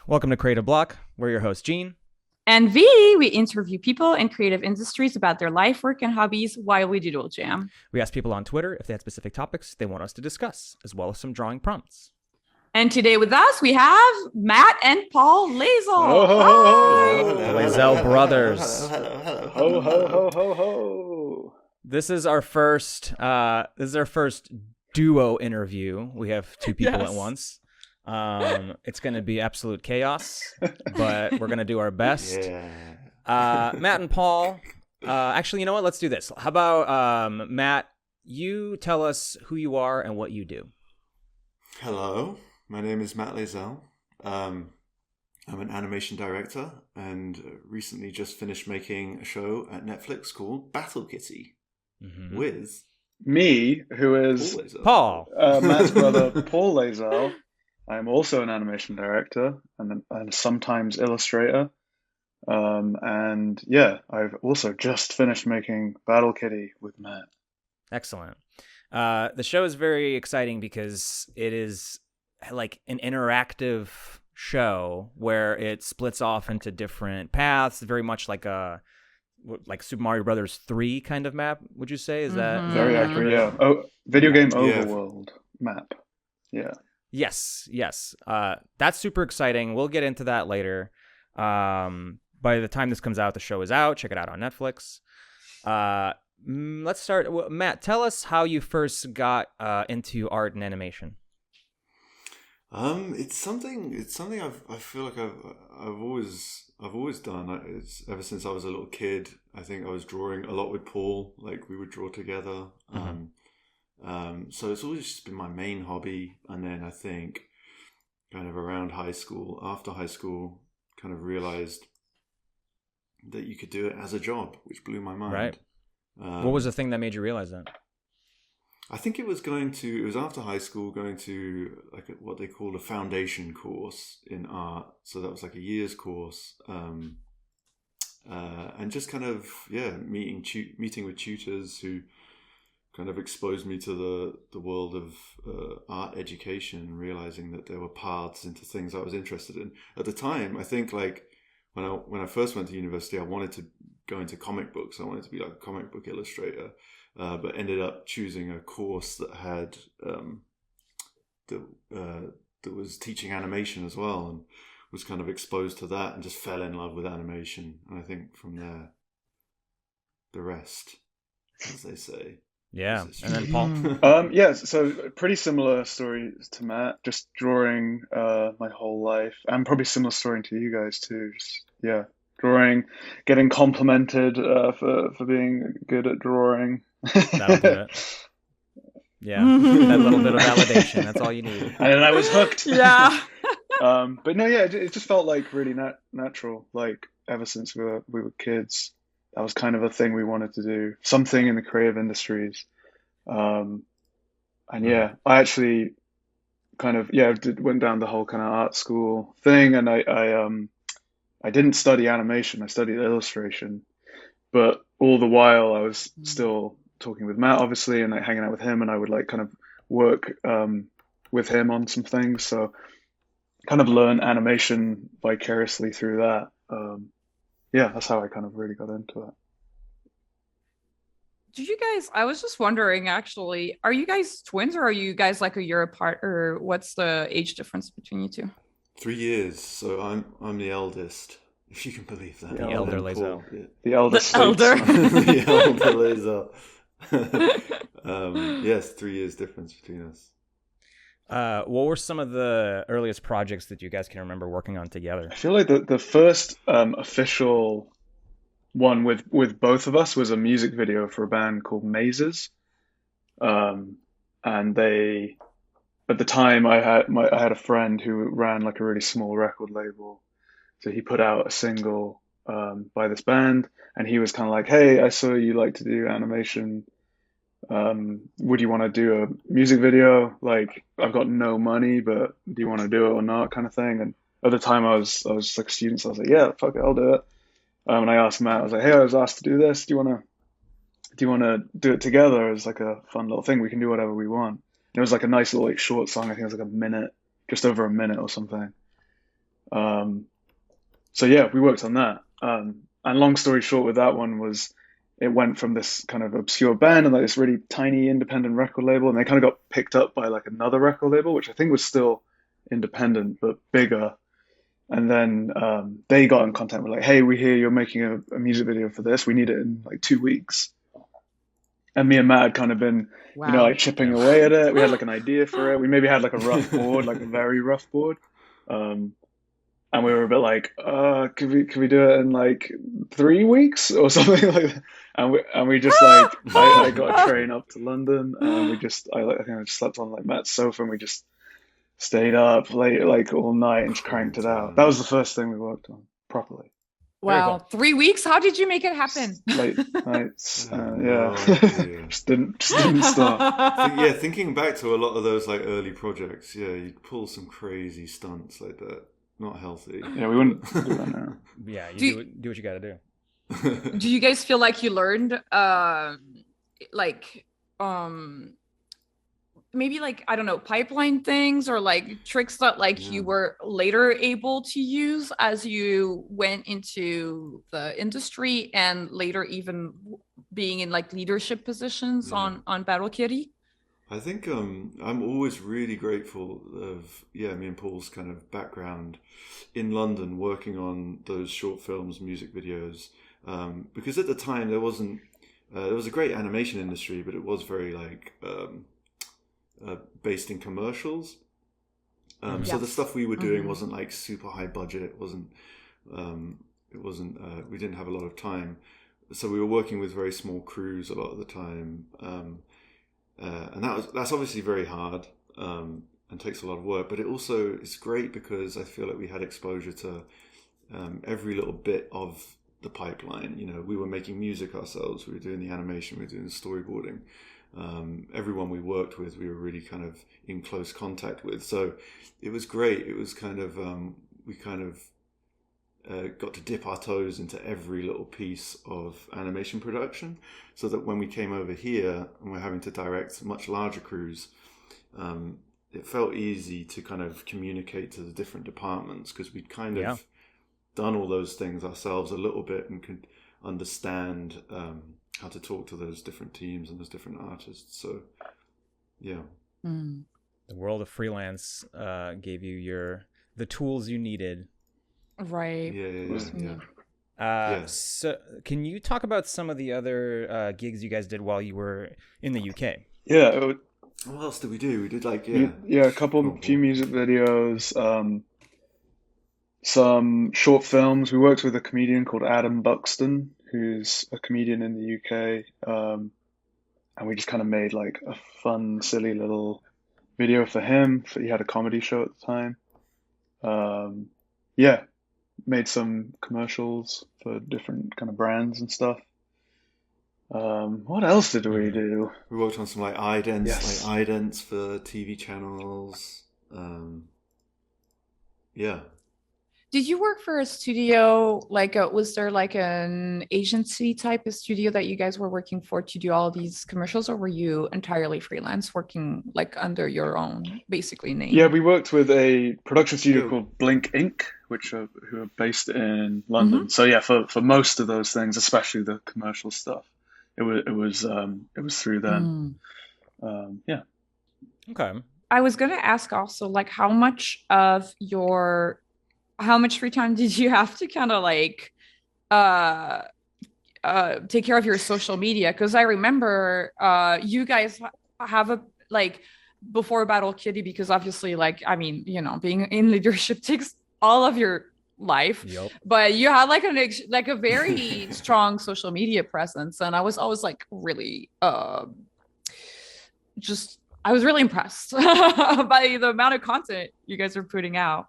Welcome to Creative Block. We're your host, Gene. And V, we interview people in creative industries about their life, work, and hobbies while we doodle jam. We ask people on Twitter if they had specific topics they want us to discuss, as well as some drawing prompts. And today with us, we have Matt and Paul Layzell. Oh, the Layzell brothers. Hello. Ho, ho, ho, ho, ho. This is our first duo interview. We have two people at once. It's going to be absolute chaos, but we're going to do our best. Yeah. Matt and Paul, actually, you know what? Let's do this. How about Matt, you tell us who you are and what you do. Hello, my name is Matt Layzell. I'm an animation director and recently just finished making a show at Netflix called Battle Kitty with me, who is Paul. Matt's brother, Paul Layzell. I'm also an animation director and sometimes illustrator. And yeah, I've also just finished making Battle Kitty with Matt. Excellent. The show is very exciting because it is like an interactive show where it splits off into different paths, very much like Super Mario Brothers 3 kind of map, would you say? Is that very accurate? Yeah. Oh, video game overworld map. Yeah. Yes. That's super exciting. We'll get into that later. By the time this comes out, the show is out. Check it out on Netflix. Let's start. Matt, tell us how you first got into art and animation. It's something I feel like I've always done. It's ever since I was a little kid. I think I was drawing a lot with Paul. Like we would draw together. So it's always just been my main hobby. And then I think kind of around after high school, kind of realized that you could do it as a job, which blew my mind. Right. What was the thing that made you realize that? I think it was after high school, going to like what they call a foundation course in art. So that was like a year's course. And just kind of, meeting with tutors who kind of exposed me to the world of art education, realizing that there were paths into things I was interested in. At the time, I think like when I first went to university, I wanted to go into comic books. I wanted to be like a comic book illustrator, but ended up choosing a course that had that was teaching animation as well, and was kind of exposed to that and just fell in love with animation. And I think from there, the rest, as they say. Yeah, and then Paul. So pretty similar story to Matt. Just drawing my whole life, and probably similar story to you guys too. Just drawing, getting complimented for being good at drawing. That'll do it. Yeah, that little bit of validation. That's all you need. And then I was hooked. Yeah. But no, yeah, it just felt like really natural. Like ever since we were kids. That was kind of a thing we wanted to do, something in the creative industries. And yeah, I actually kind of, went down the whole kind of art school thing. And I didn't study animation, I studied illustration. But all the while I was still talking with Matt, obviously, and like hanging out with him. And I would like kind of work with him on some things. So kind of learn animation vicariously through that. That's how I kind of really got into it. I was just wondering, actually, are you guys twins or are you guys like a year apart, or what's the age difference between you two? 3 years. So I'm the eldest, if you can believe that. The elder Layzell. The eldest. The elder. The elder Layzell. Yes, 3 years difference between us. What were some of the earliest projects that you guys can remember working on together? I feel like the first official one with both of us was a music video for a band called Mazes. And they, at the time, I had a friend who ran like a really small record label. So he put out a single by this band, and he was kind of like, "Hey, I saw you like to do animation. Would you want to do a music video? Like, I've got no money, but do you want to do it or not?" kind of thing. And at the time I was like a student, so I was like, "Yeah, fuck it, I'll do it." And I asked Matt, I was like, "Hey, I was asked to do this. Do you want to do it together as like a fun little thing? We can do whatever we want." And it was like a nice little like short song. I think it was like a minute, just over a minute or something. So yeah, we worked on that. And long story short with that one was it went from this kind of obscure band and like this really tiny independent record label, and they kind of got picked up by like another record label, which I think was still independent but bigger. And then they got in contact with like, hey, we hear you're making a music video for this. We need it in like 2 weeks. And me and Matt had kind of been, Wow. like chipping away at it. We had like an idea for it. We maybe had like a rough board, like a very rough board. And we were a bit like, could we do it in like 3 weeks or something like that? And we just like, I got a train up to London, and I think I just slept on like Matt's sofa, and we just stayed up late, like all night, and just cranked it out. That was the first thing we worked on properly. Wow, cool. 3 weeks? How did you make it happen? Late nights, No idea. just didn't stop. Thinking back to a lot of those like early projects, you'd pull some crazy stunts like that. Not healthy. Yeah, we wouldn't do that now. Yeah, you do what you got to do. Do you guys feel like you learned, maybe like, I don't know, pipeline things or like tricks that like you were later able to use as you went into the industry and later even being in like leadership positions on Battle Kitty? I think I'm always really grateful of me and Paul's kind of background in London working on those short films, music videos, because at the time there was a great animation industry, but it was very like based in commercials. So the stuff we were doing wasn't like super high budget. It wasn't. We didn't have a lot of time, so we were working with very small crews a lot of the time. And that's obviously very hard and takes a lot of work, but it also is great because I feel like we had exposure to every little bit of the pipeline. You know, we were making music ourselves, we were doing the animation, we were doing the storyboarding. Everyone we worked with, we were really kind of in close contact with. So it was great. It was kind of, we kind of got to dip our toes into every little piece of animation production, so that when we came over here and we're having to direct much larger crews, it felt easy to kind of communicate to the different departments because we'd kind of done all those things ourselves a little bit and could understand how to talk to those different teams and those different artists. So the world of freelance gave you the tools you needed. Right. So can you talk about some of the other gigs you guys did while you were in the UK? Yeah. What else did we do? We did like a few music videos, some short films. We worked with a comedian called Adam Buxton, who's a comedian in the UK, and we just kind of made like a fun, silly little video for him. He had a comedy show at the time. Made some commercials for different kind of brands and stuff. What else did we do? We worked on some like idents for TV channels. Did you work for a studio? Like, was there like an agency type of studio that you guys were working for to do all these commercials, or were you entirely freelance, working like under your own basically name? Yeah, we worked with a production studio called Blink Inc., who are based in London. So yeah, for most of those things, especially the commercial stuff, it was through them. Okay. I was gonna ask also, like, how much free time did you have to kind of like take care of your social media? Because I remember you guys have before Battle Kitty, because obviously, like, I mean, you know, being in leadership takes all of your life. But you had like a very strong social media presence, and I was always like really I was really impressed by the amount of content you guys are putting out.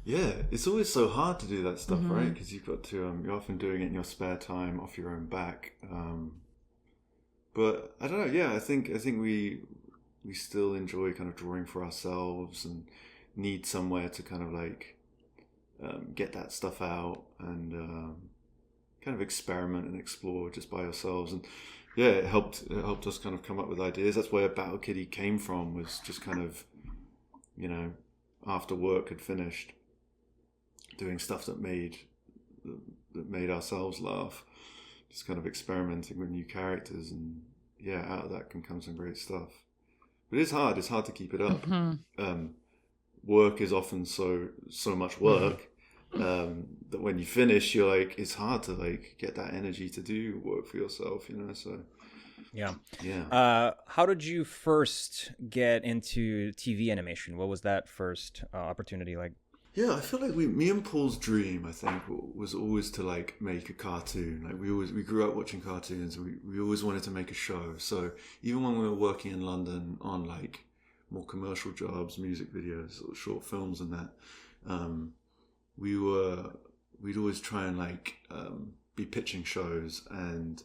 Yeah, it's always so hard to do that stuff, right? Because you've got to, you're often doing it in your spare time off your own back. But I don't know. Yeah, I think we still enjoy kind of drawing for ourselves and need somewhere to kind of like get that stuff out and kind of experiment and explore just by ourselves. And yeah, it helped us kind of come up with ideas. That's where Battle Kitty came from, was just kind of, you know, after work had finished, doing stuff that made ourselves laugh, just kind of experimenting with new characters, and yeah, out of that can come some great stuff. But it's hard to keep it up. Work is often so much work that when you finish, you're like, it's hard to like get that energy to do work for yourself, you know. So yeah. How did you first get into TV animation? What was that first opportunity like? Yeah, I feel like me and Paul's dream, I think, was always to like make a cartoon. Like we grew up watching cartoons. We always wanted to make a show. So even when we were working in London on like more commercial jobs, music videos, or short films, and that, we'd always try and like be pitching shows, and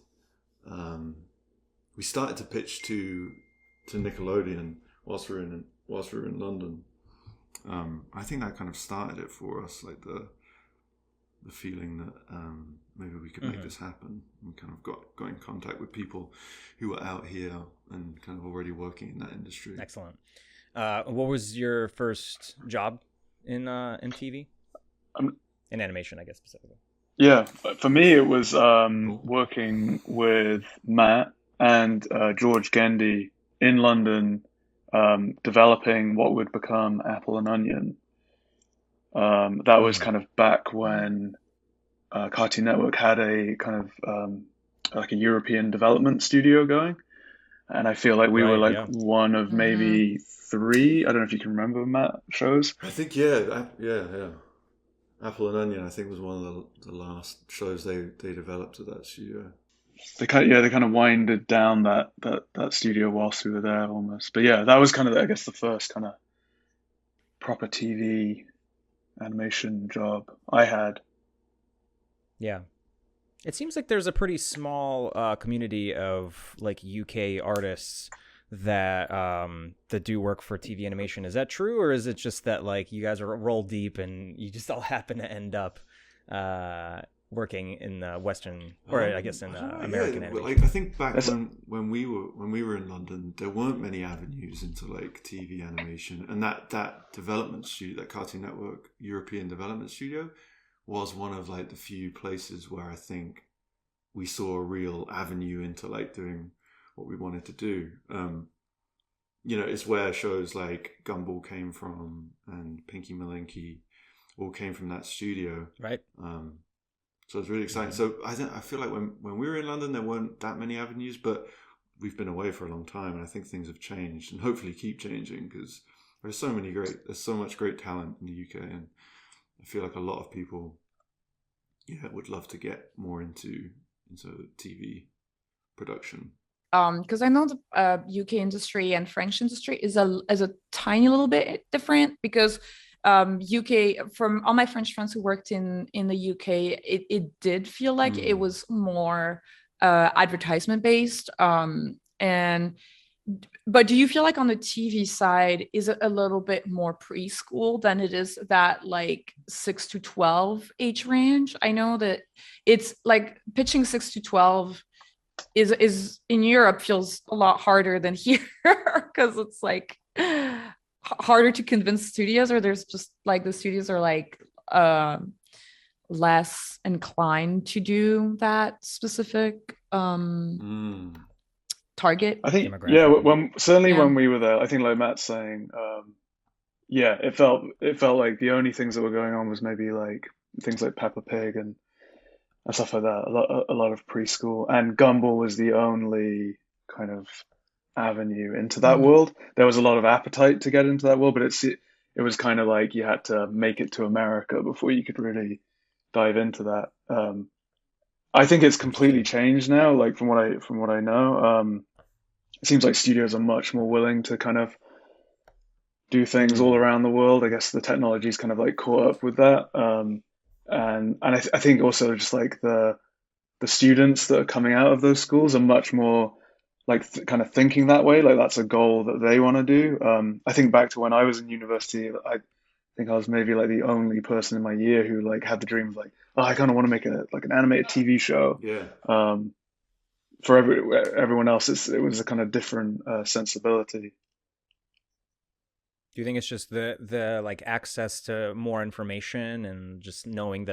we started to pitch to Nickelodeon whilst we were in London. I think that kind of started it for us, like the feeling that maybe we could make this happen. We kind of got in contact with people who were out here and kind of already working in that industry. Excellent. What was your first job in TV? In animation, I guess, specifically. Yeah, for me it was working with Matt and George Gendy in London, developing what would become Apple and Onion. That was kind of back when Cartoon Network had a kind of like a European development studio going, and I feel like we were like one of maybe three. I don't know if you can remember, Matt, shows. I think yeah. Apple and Onion, I think, was one of the last shows they developed at that studio. They kind of winded down that studio whilst we were there almost. But yeah, that was kind of I guess the first kind of proper TV animation job I had. Yeah. It seems like there's a pretty small community of like UK artists that do work for TV animation. Is that true, or is it just that like you guys are roll deep and you just all happen to end up working in the Western, or I guess in American animation? Like, I think back when we were in London, there weren't many avenues into like TV animation, and that development studio, that Cartoon Network European development studio, was one of like the few places where I think we saw a real avenue into like doing what we wanted to do. You know, it's where shows like Gumball came from, and Pinky Malinky all came from that studio. Right. So it's really exciting. So I feel like when we were in London, there weren't that many avenues, but we've been away for a long time, and I think things have changed and hopefully keep changing, because there's so much great talent in the UK, and I feel like a lot of people, would love to get more into TV production. Because I know the UK industry and French industry is a tiny little bit different, because UK, from all my French friends who worked in the UK, it did feel like it was more advertisement based. But do you feel like on the TV side, is it a little bit more preschool than it is that like 6 to 12 age range? I know that it's like pitching 6 to 12 is in Europe feels a lot harder than here, because it's like harder to convince studios, or there's just like the studios are like less inclined to do that specific target. I think when we were there, I think like Matt's saying, it felt like the only things that were going on was maybe like things like Peppa Pig and stuff like that. A lot of preschool, and Gumball was the only kind of avenue into that world. There was a lot of appetite to get into that world, but it was kind of like you had to make it to America before you could really dive into that. I think it's completely changed now. Like from what I know, it seems like studios are much more willing to kind of do things all around the world. I guess the technology's kind of like caught up with that. And I think also just like the students that are coming out of those schools are much more like kind of thinking that way. Like that's a goal that they want to do. I think back to when I was in university, I think I was maybe like the only person in my year who like had the dream of like, oh, I kind of want to make an animated TV show. Yeah. For everyone else, it was a kind of different sensibility. Do you think it's just the like access to more information and just knowing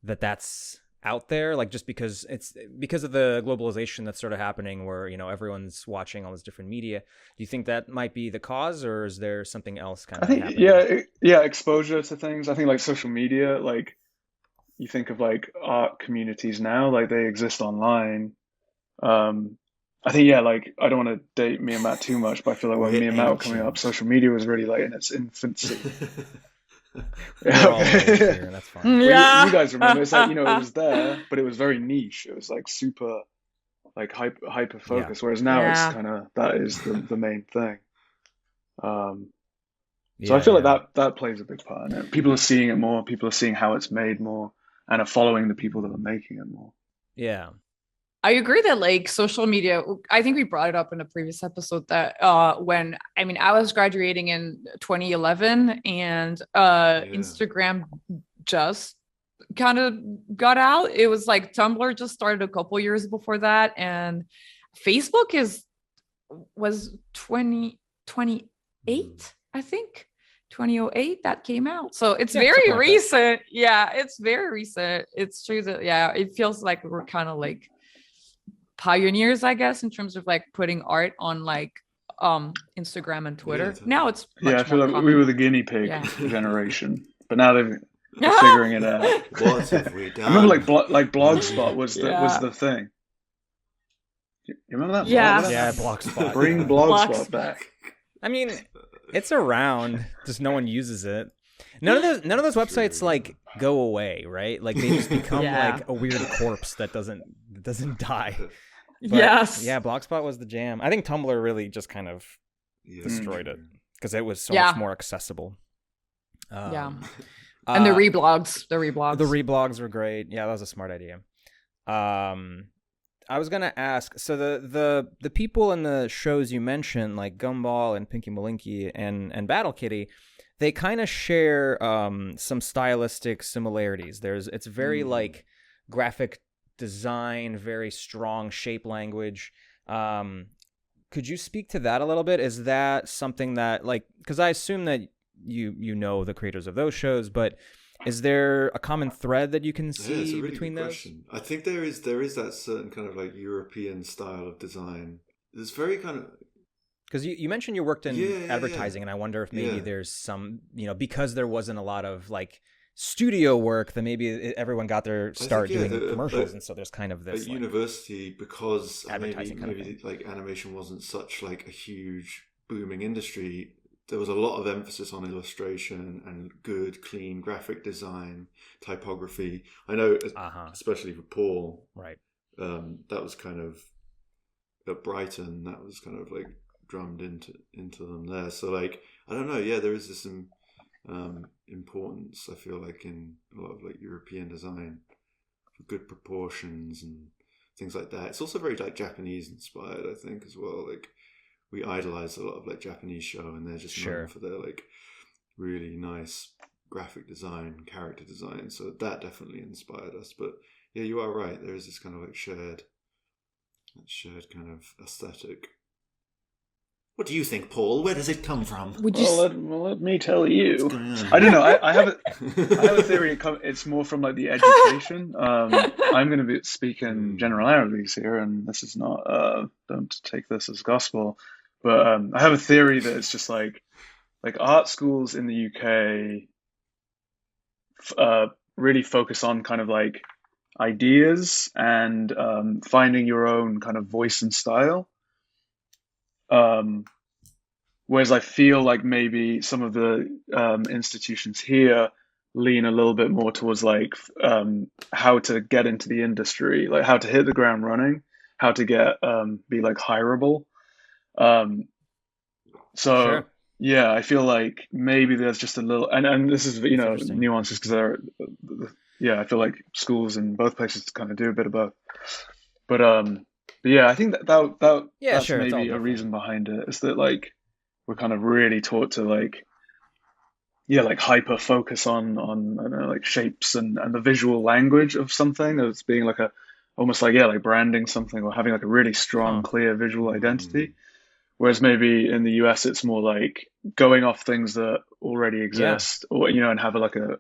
that's out there, like just because it's because of the globalization that's sort of happening where, you know, everyone's watching all this different media? Do you think that might be the cause, or is there something else kind I of think, happening? yeah, exposure to things. I think like social media, like you think of like art communities now, like they exist online. Um, I think, yeah, like I don't want to date me and Matt too much, but I feel like when We're me and Matt were coming up, ancient. social media was really like in its infancy. We're all old Okay. here, that's fine. Well, you Yeah. guys remember, it's like, you know, it was there, but it was very niche. It was like super, like hyper Yeah. focused. Whereas now it's Yeah. kind of, that is the main thing. Um, so I Yeah, feel like yeah. that plays a big part in it. People are seeing it more, people are seeing how it's made more, and are following the people that are making it more. Yeah. I agree that like social media, I think we brought it up in a previous episode that when I mean I was graduating in 2011 and Yeah. Instagram just kind of got out. It was like Tumblr just started a couple years before that, and Facebook was 2028, I think. 2008 that came out. So it's Yeah, very something like that. recent. Yeah, it's very recent. It's true that yeah, it feels like we're kind of like pioneers, I guess, in terms of like putting art on like Instagram and Yeah, Twitter. totally. Now it's Yeah, I much feel more like we common. were the guinea pig Yeah. generation, but now they're figuring it out. What have we I remember done? like Blogspot was Yeah. the thing. You remember that? Yeah. Remember Yeah, that? Blogspot. Bring Yeah. Blogspot Blogspot. back. I mean, it's around, just no one uses it. None of those websites True. like go away, right? Like they just become Yeah. like a weird corpse that doesn't die. But Yes. yeah, Blogspot was the jam. I think Tumblr really just kind of Yeah, destroyed it true. because it was so Yeah. much more accessible. Yeah. Um, And the uh, reblogs. The the reblogs. reblogs were great. Yeah, that was a smart idea. I was gonna ask. So the people in the shows you mentioned, like Gumball and Pinky Malinky and Battle Kitty, they kind of share some stylistic similarities. It's very like graphic design, very strong shape language. Could you speak to that a little bit? Is that something that like, because I assume that you know the creators of those shows, but is there a common thread that you can Yeah, it's a see really between good those? question. I think there is that certain kind of like European style of design. It's very kind of Because you mentioned you worked in Yeah. advertising, and I wonder if maybe Yeah. there's some, because there wasn't a lot of like studio work, that maybe everyone got their start yeah, doing commercials, and so there's kind of at this like, university, because advertising kind of maybe thing. like animation wasn't such like a huge booming industry. There was a lot of emphasis on illustration and good, clean graphic design, typography. I know, especially for Paul, Right. that was kind of at Brighton. That was kind of like drummed into them there. So like, I don't know. Yeah, there is this importance, I feel like, in a lot of like European design for good proportions and things like that. It's also very like Japanese inspired, I think, as well. Like we idolize a lot of like Japanese show, and they're just known for their like really nice graphic design, character design. So that definitely inspired us. But yeah, you are right. There is this kind of like shared kind of aesthetic. What do you think, Paul? Where does it come from? Would you? Let me tell you. What's going on? I don't know. I have a theory. It's more from like the education. I'm going to be speaking generalities here, and this is not. Don't take this as gospel, but I have a theory that it's just like art schools in the UK really focus on kind of like ideas and finding your own kind of voice and style. Whereas I feel like maybe some of the institutions here lean a little bit more towards like how to get into the industry, like how to hit the ground running, how to get be like hireable. So Sure. yeah, I feel like maybe there's just a little, and this is interesting. nuances because I feel like schools in both places kind of do a bit of both. But yeah, I think that's sure, it's all maybe a different. reason behind it, is that like we're kind of really taught to like hyper focus on I don't know, like shapes and the visual language of something as being like almost like like branding something or having like a really strong, clear visual identity. Whereas maybe in the US, it's more like going off things that already Yeah. exist, or and have a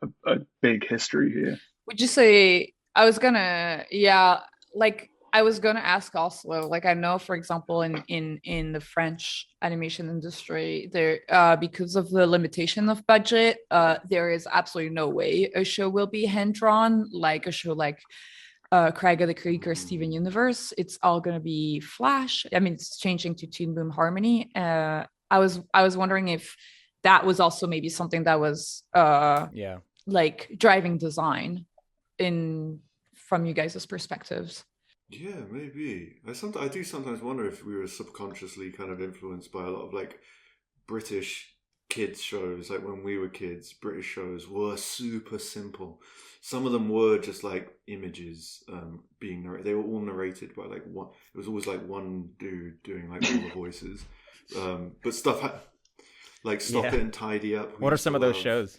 big history here. Would you say yeah, like I was gonna ask also, like I know for example in the French animation industry, there because of the limitation of budget, there is absolutely no way a show will be hand drawn like a show like Craig of the Creek or Steven Universe. It's all gonna be Flash. I mean, it's changing to Toon Boom Harmony. I was wondering if that was also maybe something that was Yeah. like driving design in from you guys' perspectives. Yeah, maybe. I do sometimes wonder if we were subconsciously kind of influenced by a lot of like British kids shows. Like when we were kids, British shows were super simple. Some of them were just like images being narrated. They were all narrated by like one. It was always like one dude doing like all the voices. But stuff like Stop It and Tidy Up. What are some of those shows?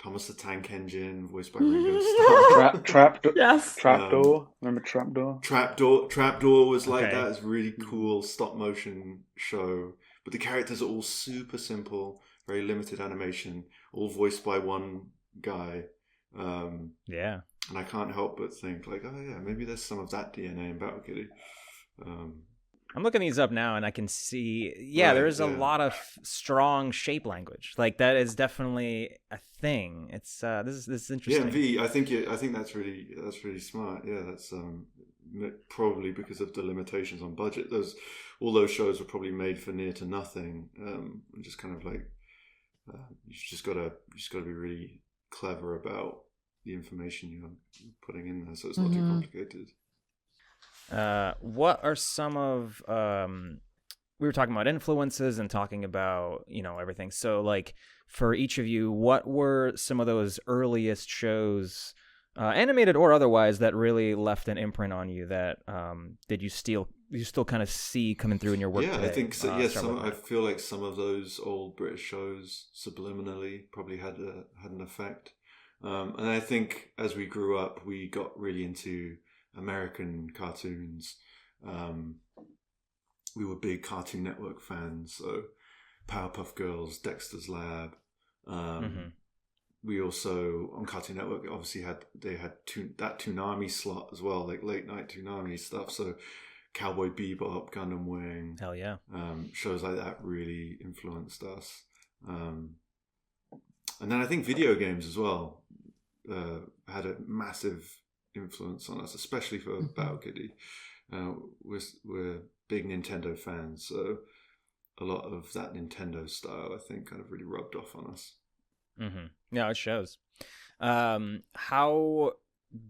Thomas the Tank Engine, voiced by Ringo Starr. Yes. Trapdoor. Remember Trapdoor? Trapdoor was like Okay. that. It's a really cool stop motion show. But the characters are all super simple, very limited animation, all voiced by one guy. Yeah. And I can't help but think, like, oh yeah, maybe there's some of that DNA in Battle Kitty. I'm looking these up now, and I can see, there is a lot of strong shape language. Like that is definitely a thing. It's this is interesting. Yeah, V. I think that's really smart. Yeah, that's probably because of the limitations on budget. All those shows were probably made for near to nothing. And just kind of like you just gotta be really clever about the information you're putting in there, so it's not too complicated. What are some of we were talking about influences and talking about everything, so like for each of you, what were some of those earliest shows, animated or otherwise, that really left an imprint on you, that did you still kind of see coming through in your work today? I think so. I feel like some of those old British shows subliminally probably had an effect, and I think as we grew up we got really into American cartoons. We were big Cartoon Network fans, so Powerpuff Girls, Dexter's Lab. We also on Cartoon Network obviously had that Toonami slot as well, like late night Toonami stuff. So Cowboy Bebop, Gundam Wing, hell yeah, shows like that really influenced us. And then I think video games as well had a massive influence on us, especially for Battle Kitty. We're big Nintendo fans, so a lot of that Nintendo style, I think, kind of really rubbed off on us. Yeah, it shows. How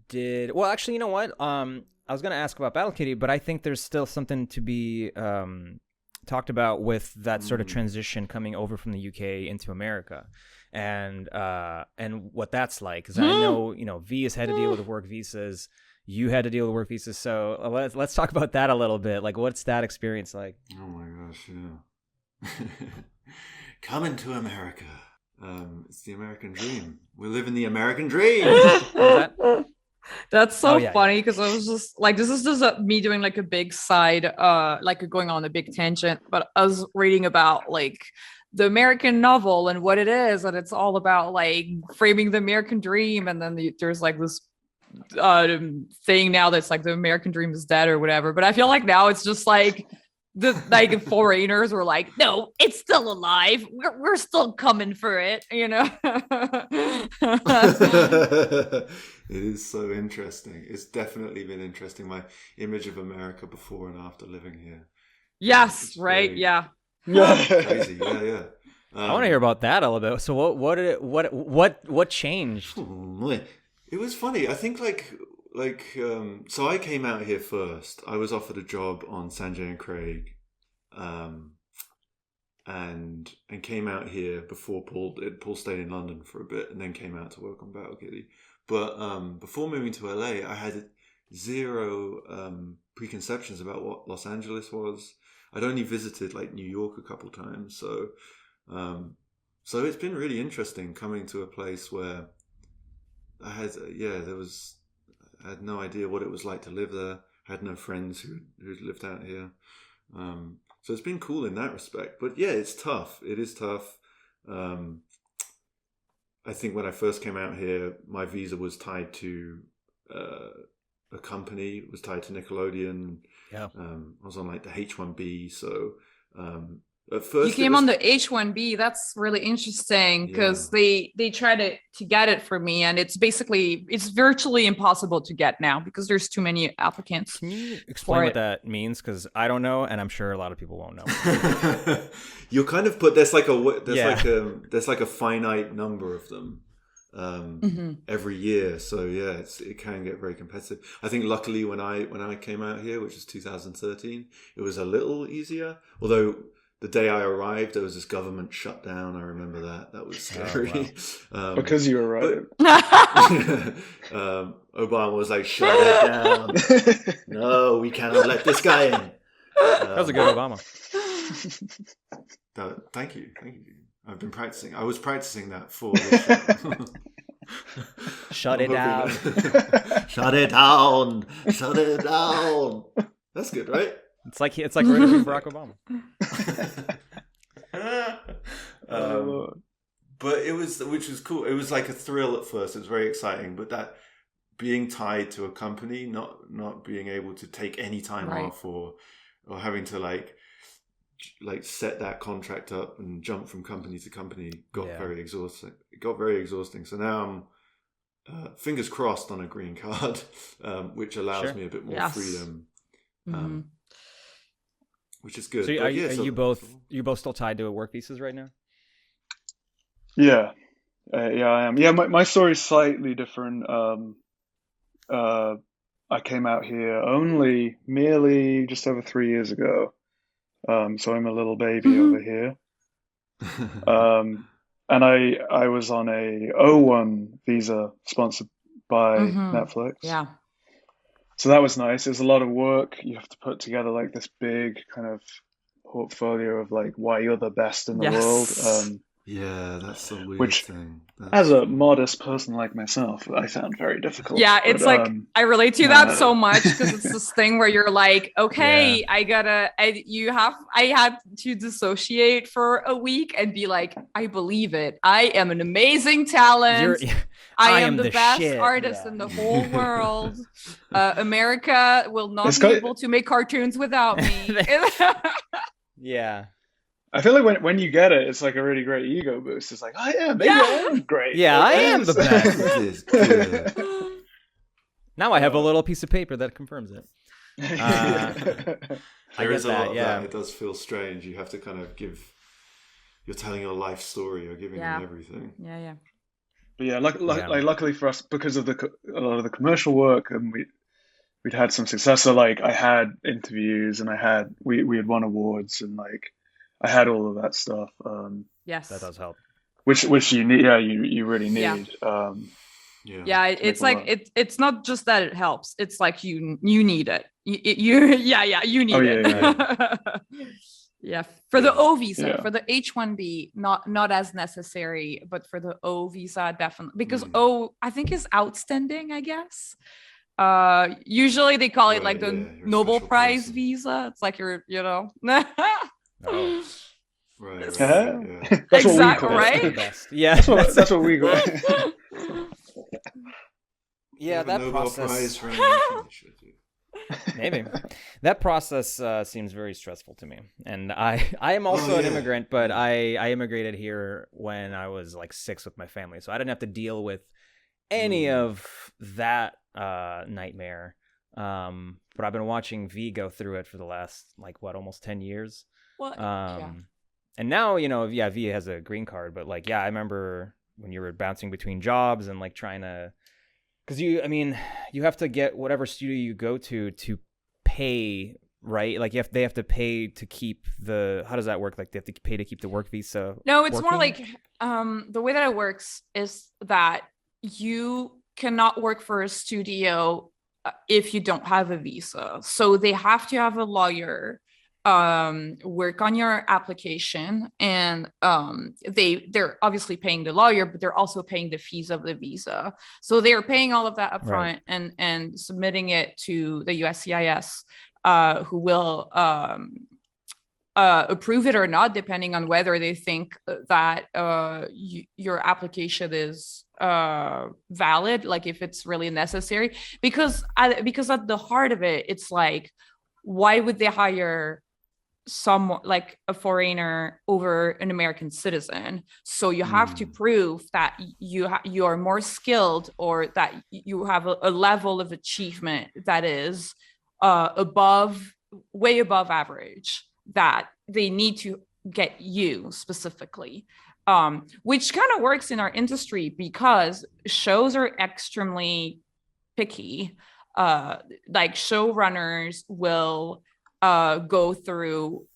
did? Well, actually, you know what? I was going to ask about Battle Kitty, but I think there's still something to be talked about with that sort of transition coming over from the UK into America, and what that's like. Because I know V has had to deal with work visas. You had to deal with work visas. So let's talk about that a little bit. Like, what's that experience like? Oh my gosh, yeah. Coming to America. It's the American dream. We're living the American dream. That's so funny, because I was just like, this is just me doing like a big side, like going on a big tangent, but I was reading about like the American novel and what it is, and it's all about like framing the American dream, and then there's like this thing now that's like the American dream is dead or whatever, but I feel like now it's just like the like foreigners were like, no, it's still alive, we're still coming for it. It is so interesting. It's definitely been interesting, my image of America before and after living here. Yes, right. Very, yeah crazy. Yeah. I want to hear about that a little bit. So what changed? It was funny. I think so I came out here first. I was offered a job on Sanjay and Craig, and came out here before Paul did. Paul stayed in London for a bit and then came out to work on Battle Kitty. But before moving to LA, I had zero preconceptions about what Los Angeles was. I'd only visited like New York a couple times, so it's been really interesting coming to a place where I had I had no idea what it was like to live there. I had no friends who lived out here. So it's been cool in that respect. But yeah, it's tough. It is tough. I think when I first came out here, my visa was tied to a company. It was tied to Nickelodeon. Yeah. I was on like the H1B. So at first you came on the H1B. That's really interesting because they tried to get it for me, and it's virtually impossible to get now because there's too many applicants. Can you explain what that means? Because I don't know, and I'm sure a lot of people won't know. You're kind of put. There's like a finite number of them every year. So yeah, it can get very competitive. I think luckily when I came out here, which was 2013, it was a little easier. Although the day I arrived, there was this government shutdown. I remember that. That was scary. Oh, wow. Because you arrived. Obama was like, shut it down. No, we cannot let this guy in. That was a good Obama. Thank you. I've been practicing. I was practicing that for this show. Shut it down. Shut it down. Shut it down. That's good, right? It's like right under Barack Obama. But which was cool. It was like a thrill at first. It was very exciting, but that being tied to a company, not being able to take any time off or having to like set that contract up and jump from company to company got very exhausting. It got very exhausting. So now I'm fingers crossed on a green card, which allows me a bit more freedom. Which is good. So are you both still tied to work visas right now? Yeah, I am. Yeah, my story's slightly different. I came out here merely just over 3 years ago. So I'm a little baby over here. And I was on a O1 visa sponsored by Netflix. Yeah. So that was nice. It was a lot of work. You have to put together like this big kind of portfolio of like why you're the best in the world. Yeah, that's the weird thing. As a modest person like myself, I found very difficult. Yeah, it's I relate to that so much because it's this thing where you're like, okay, I had to dissociate for a week and be like, I believe it. I am an amazing talent. I am the best artist in the whole world. America will not be able to make cartoons without me. Yeah. I feel like when you get it, it's like a really great ego boost. It's like, I am great. Yeah, I am the best. Now I have a little piece of paper that confirms it. There is a lot of that. It does feel strange. You have to kind of you're telling your life story. You're giving them everything. Yeah. But yeah, luckily for us, because of a lot of the commercial work, and we'd had some success. So like I had interviews, and we had won awards, and like I had all of that stuff. Yes, that does help. Which you need. Yeah, you really need. It's like it's not just that it helps. It's like you need it. You need it. Yeah, for the O visa, for the H1B, not as necessary, but for the O visa, definitely, because O I think is outstanding, I guess. Usually they call it like the Nobel Prize visa. It's like you're. Right. That's exactly what we right. Yeah, that's what we got. Yeah, that Nobel process. Prize for animation. Maybe that process seems very stressful to me, and I am also an immigrant, but I immigrated here when I was like 6 with my family, so I didn't have to deal with any of that nightmare. But I've been watching V go through it for the last almost 10 years. Well, and now V has a green card, but I remember when you were bouncing between jobs and trying to. Because you have to get whatever studio you go to pay, right? They have to pay to keep how does that work? They have to pay to keep the work visa. No, it's working? more like the way that it works is that you cannot work for a studio if you don't have a visa. So they have to have a lawyer work on your application, and they're obviously paying the lawyer, but they're also paying the fees of the visa. So they're paying all of that upfront and submitting it to the USCIS, who will approve it or not, depending on whether they think that your application is valid, like if it's really necessary. Because at the heart of it, it's like, why would they hire someone like a foreigner over an American citizen? So you have to prove that you are more skilled, or that you have a level of achievement that is way above average, that they need to get you specifically. Which kind of works in our industry because shows are extremely picky. Like showrunners will go through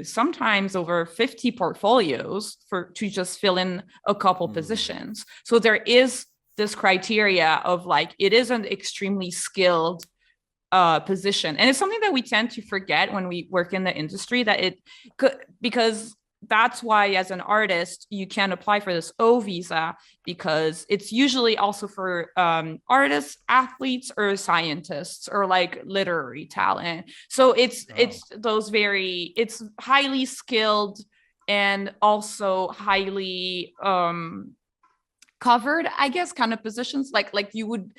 sometimes over 50 portfolios to just fill in a couple positions. So there is this criteria of like, it is an extremely skilled position. And it's something that we tend to forget when we work in the industry, that it could, because that's why as an artist, you can apply for this O visa, because it's usually also for artists, athletes, or scientists, or like literary talent. So it's it's highly skilled and also highly covered, I guess, kind of positions. Like you would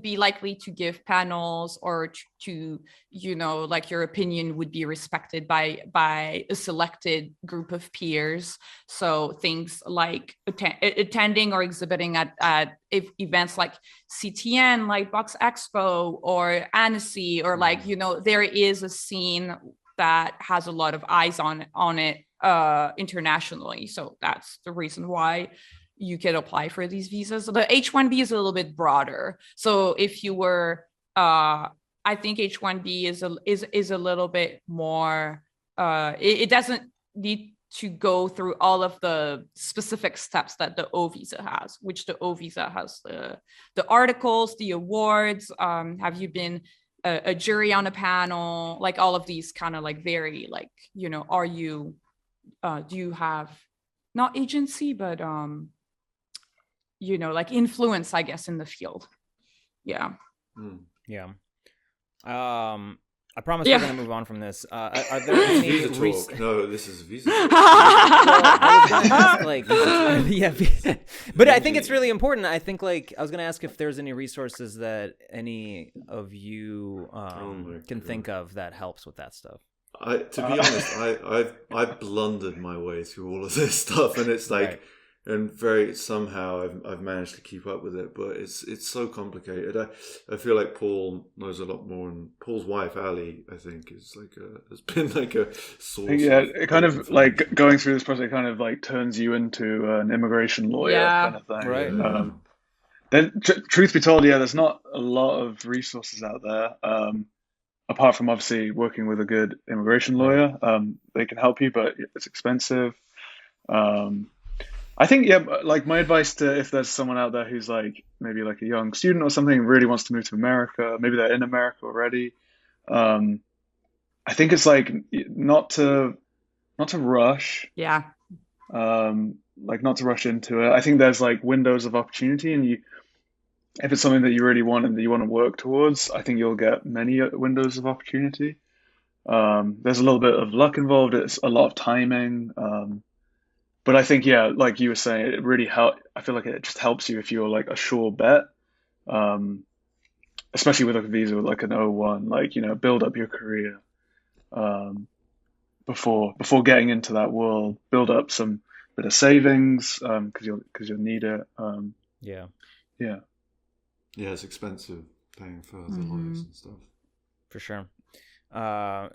be likely to give panels, or to like your opinion would be respected by a selected group of peers. So things like attending or exhibiting at events like CTN, like Box Expo or Annecy, or like there is a scene that has a lot of eyes on it internationally. So that's the reason why you can apply for these visas. So the H-1B is a little bit broader. So if you were, I think H-1B is a little bit more, it doesn't need to go through all of the specific steps that the O visa has, which the O visa has the articles, the awards, have you been a jury on a panel, like all of these kind of like very like, are you, do you have not agency, but like influence, I guess, in the field. Yeah. Yeah. I promise we're going to move on from this. Are there any visa talk? No, this is visa talk. Well, I was going to ask, like, yeah, but I think it's really important. I think, like, I was going to ask if there's any resources that any of you can think of that helps with that stuff. To be honest, I've blundered my way through all of this stuff, and it's like. Right. And somehow I've managed to keep up with it, but it's so complicated. I feel like Paul knows a lot more, and Paul's wife Ali, I think, has been like a source. Yeah, it kind of like going through this process kind of like turns you into an immigration lawyer kind of thing. Right. Then, truth be told, there's not a lot of resources out there. Apart from obviously working with a good immigration lawyer, they can help you, but it's expensive. I think, like my advice to, if there's someone out there who's like maybe like a young student or something, really wants to move to America, maybe they're in America already. I think it's like not to rush. Yeah. Like not to rush into it. I think there's like windows of opportunity, and if it's something that you really want and that you want to work towards, I think you'll get many windows of opportunity. There's a little bit of luck involved. It's a lot of timing. But I think, like you were saying, it really I feel like it just helps you if you're like a sure bet, especially with like a visa with like an O1, like, build up your career before getting into that world. Build up some bit of savings because you'll need it. Yeah. Yeah, it's expensive paying for the lawyers and stuff. For sure.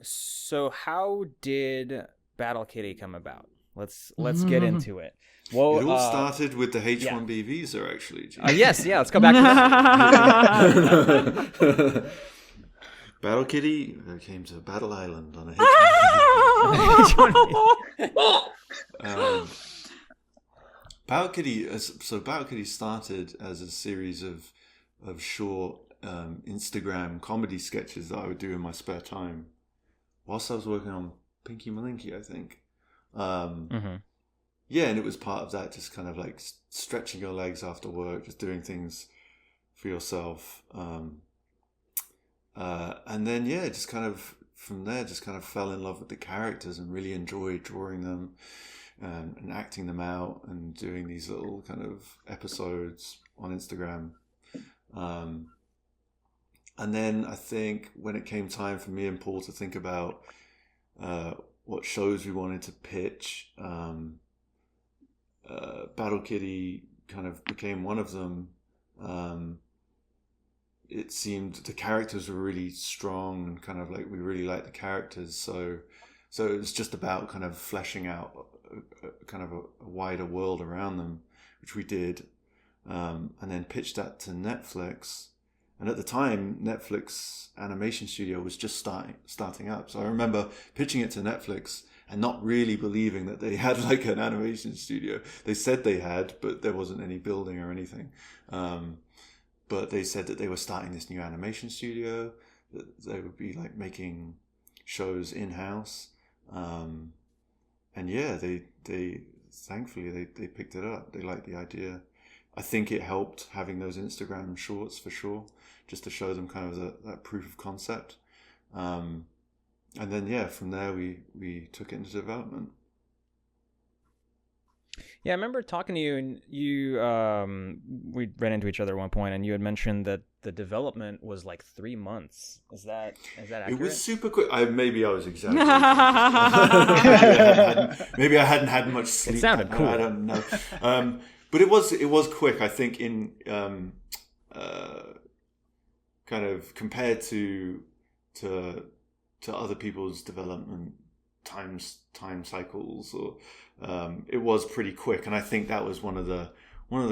So how did Battle Kitty come about? Let's get into it. Well, it all started with the H-1B visa, actually. Yes, let's go back to that. Battle Kitty came to Battle Island on a H-1B. Battle Kitty. So Battle Kitty started as a series of short Instagram comedy sketches that I would do in my spare time, whilst I was working on Pinky Malinky, I think. Yeah, and it was part of that, just kind of like stretching your legs after work, just doing things for yourself, and then just kind of from there just kind of fell in love with the characters and really enjoyed drawing them and acting them out and doing these little kind of episodes on Instagram. And then I think when it came time for me and Paul to think about what shows we wanted to pitch, Battle Kitty kind of became one of them. It seemed the characters were really strong and kind of like we really liked the characters. So it was just about kind of fleshing out kind of a wider world around them, which we did. And then pitched that to Netflix. And at the time, Netflix Animation Studio was just starting up. So I remember pitching it to Netflix and not really believing that they had like an animation studio. They said they had, but there wasn't any building or anything. But they said that they were starting this new animation studio, that they would be like making shows in-house. And yeah, they thankfully they picked it up. They liked the idea. I think it helped having those Instagram shorts for sure, just to show them kind of that proof of concept. And then, yeah, from there we took it into development. Yeah, I remember talking to you, and we ran into each other at one point, and you had mentioned that the development was like 3 months. Is that accurate? It was super quick. Maybe I was exaggerating. maybe I hadn't had much sleep. It sounded cool. I don't know. But it was quick. I think in kind of compared to other people's development time cycles, or it was pretty quick. And I think that was one of the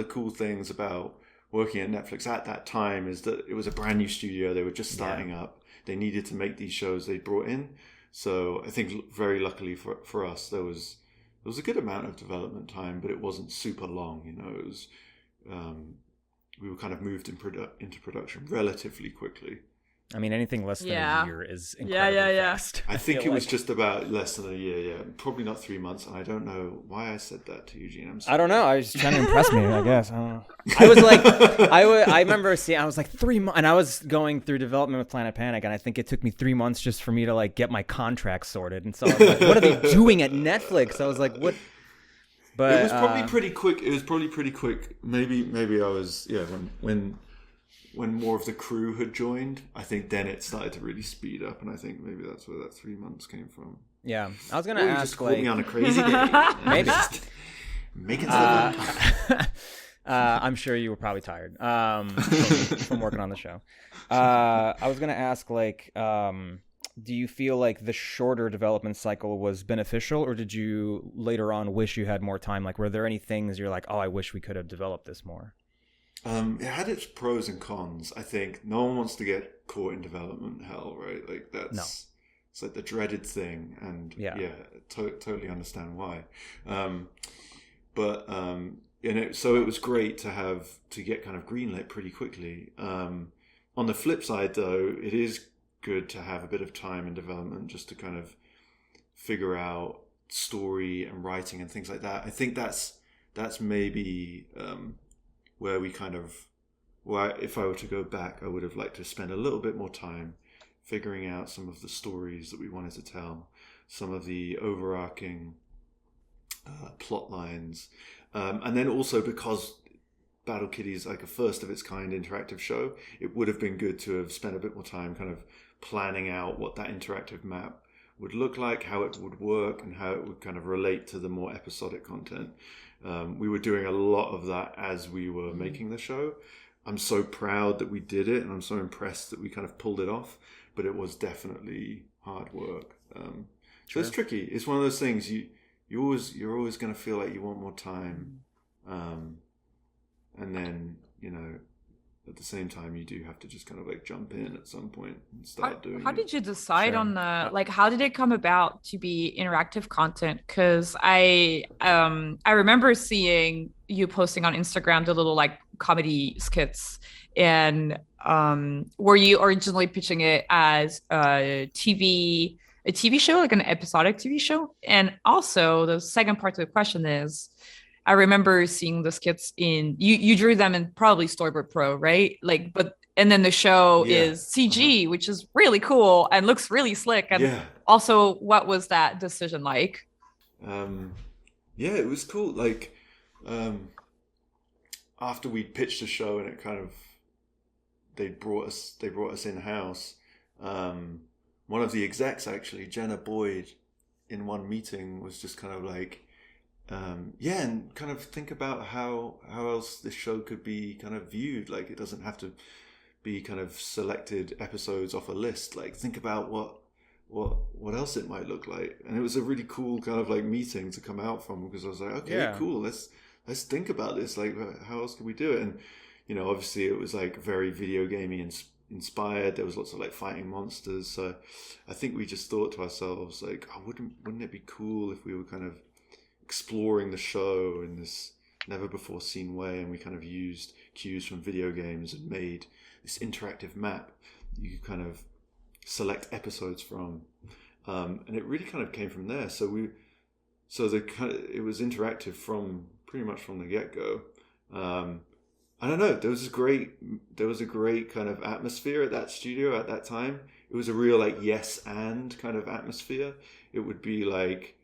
cool things about working at Netflix at that time, is that it was a brand new studio. They were just starting up. They needed to make these shows they brought in. So I think very luckily for us, there was a good amount of development time, but it wasn't super long. You know, it was we were kind of moved into production relatively quickly. I mean, anything less than a year is incredibly fast. I think it was just about less than a year, yeah. Probably not 3 months, and I don't know why I said that to Eugene. I'm sorry. I don't know. I was trying to impress me, I guess. I don't know. I was like, I remember seeing, I was like 3 months, and I was going through development with Planet Panic, and I think it took me 3 months just for me to like get my contract sorted. And so I was like, what are they doing at Netflix? I was like, what? But it was probably pretty quick. Maybe I was, when more of the crew had joined, I think then it started to really speed up, and I think maybe that's where that 3 months came from. Yeah, I was gonna ask, just caught me on a crazy day. Maybe making stuff. I'm sure you were probably tired from working on the show. I was gonna ask, like, do you feel like the shorter development cycle was beneficial, or did you later on wish you had more time? Like, were there any things you're like, oh, I wish we could have developed this more? It had its pros and cons. I think no one wants to get caught in development hell, right? Like it's like the dreaded thing, and totally understand why. So it was great to get kind of greenlit pretty quickly. On the flip side, though, it is good to have a bit of time in development just to kind of figure out story and writing and things like that. I think that's maybe where we kind of, if I were to go back, I would have liked to spend a little bit more time figuring out some of the stories that we wanted to tell, some of the overarching plot lines. And then also, because Battle Kitty is like a first of its kind interactive show, it would have been good to have spent a bit more time kind of planning out what that interactive map would look like, how it would work, and how it would kind of relate to the more episodic content. We were doing a lot of that as we were making the show. I'm so proud that we did it, and I'm so impressed that we kind of pulled it off, but it was definitely hard work. So it's tricky. It's one of those things you're always going to feel like you want more time. And then, at the same time, you do have to just kind of like jump in at some point and start doing it. How did you decide on how did it come about to be interactive content? Because I remember seeing you posting on Instagram the little like comedy skits, and were you originally pitching it as a TV show, like an episodic TV show? And also the second part to the question is, I remember seeing the skits you drew them in probably Storyboard Pro, right? Like, but and then the show Yeah. is CG, which is really cool and looks really slick. And Yeah. also, what was that decision like? Yeah, it was cool. Like, after we pitched the show and it kind of, they brought us in house. One of the execs, actually, Jenna Boyd, in one meeting was just kind of like, yeah, and kind of think about how else this show could be kind of viewed. Like, it doesn't have to be kind of selected episodes off a list. Like, think about what else it might look like. And it was a really cool kind of like meeting to come out from, because I was like, okay, cool, let's think about this. Like, how else can we do it? And obviously it was like very video gaming inspired. There was lots of like fighting monsters. So I think we just thought to ourselves like, oh, wouldn't it be cool if we were kind of exploring the show in this never before seen way, and we kind of used cues from video games and made this interactive map you kind of select episodes from, and it really kind of came from there. It was interactive from pretty much from the get-go. I don't know, there was a great kind of atmosphere at that studio at that time. It was a real like yes and kind of atmosphere. It would be like,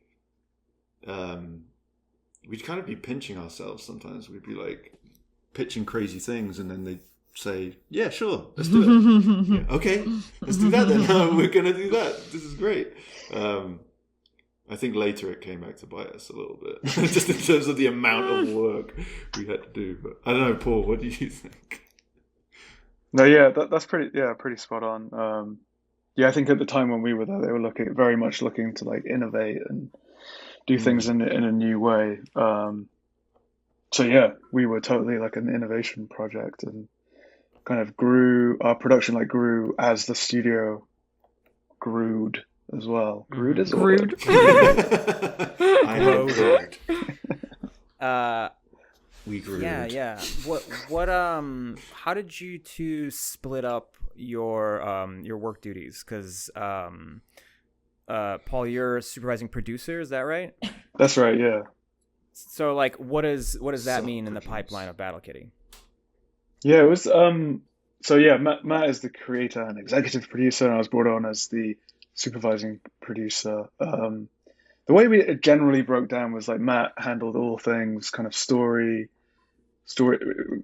we'd kind of be pinching ourselves sometimes. We'd be like pitching crazy things, and then they'd say, yeah, sure, let's do it. Yeah, okay, let's do that then. We're gonna do that. This is great. I think later it came back to bite us a little bit, just in terms of the amount of work we had to do. But I don't know, Paul, what do you think? No, yeah, that's pretty spot on. Yeah, I think at the time when we were there, they were very much looking to like innovate and do things in a new way. So yeah, we were totally like an innovation project, and kind of our production like grew as the studio grewed as well. Grewed is a word. I know grewed. We grew. Yeah. What how did you two split up your work duties? Because Paul, you're a supervising producer, is that right? That's right, yeah. So like what does that mean in the pipeline of Battle Kitty? Yeah, it was so yeah, Matt is the creator and executive producer, and I was brought on as the supervising producer. The way it generally broke down was like Matt handled all things kind of story,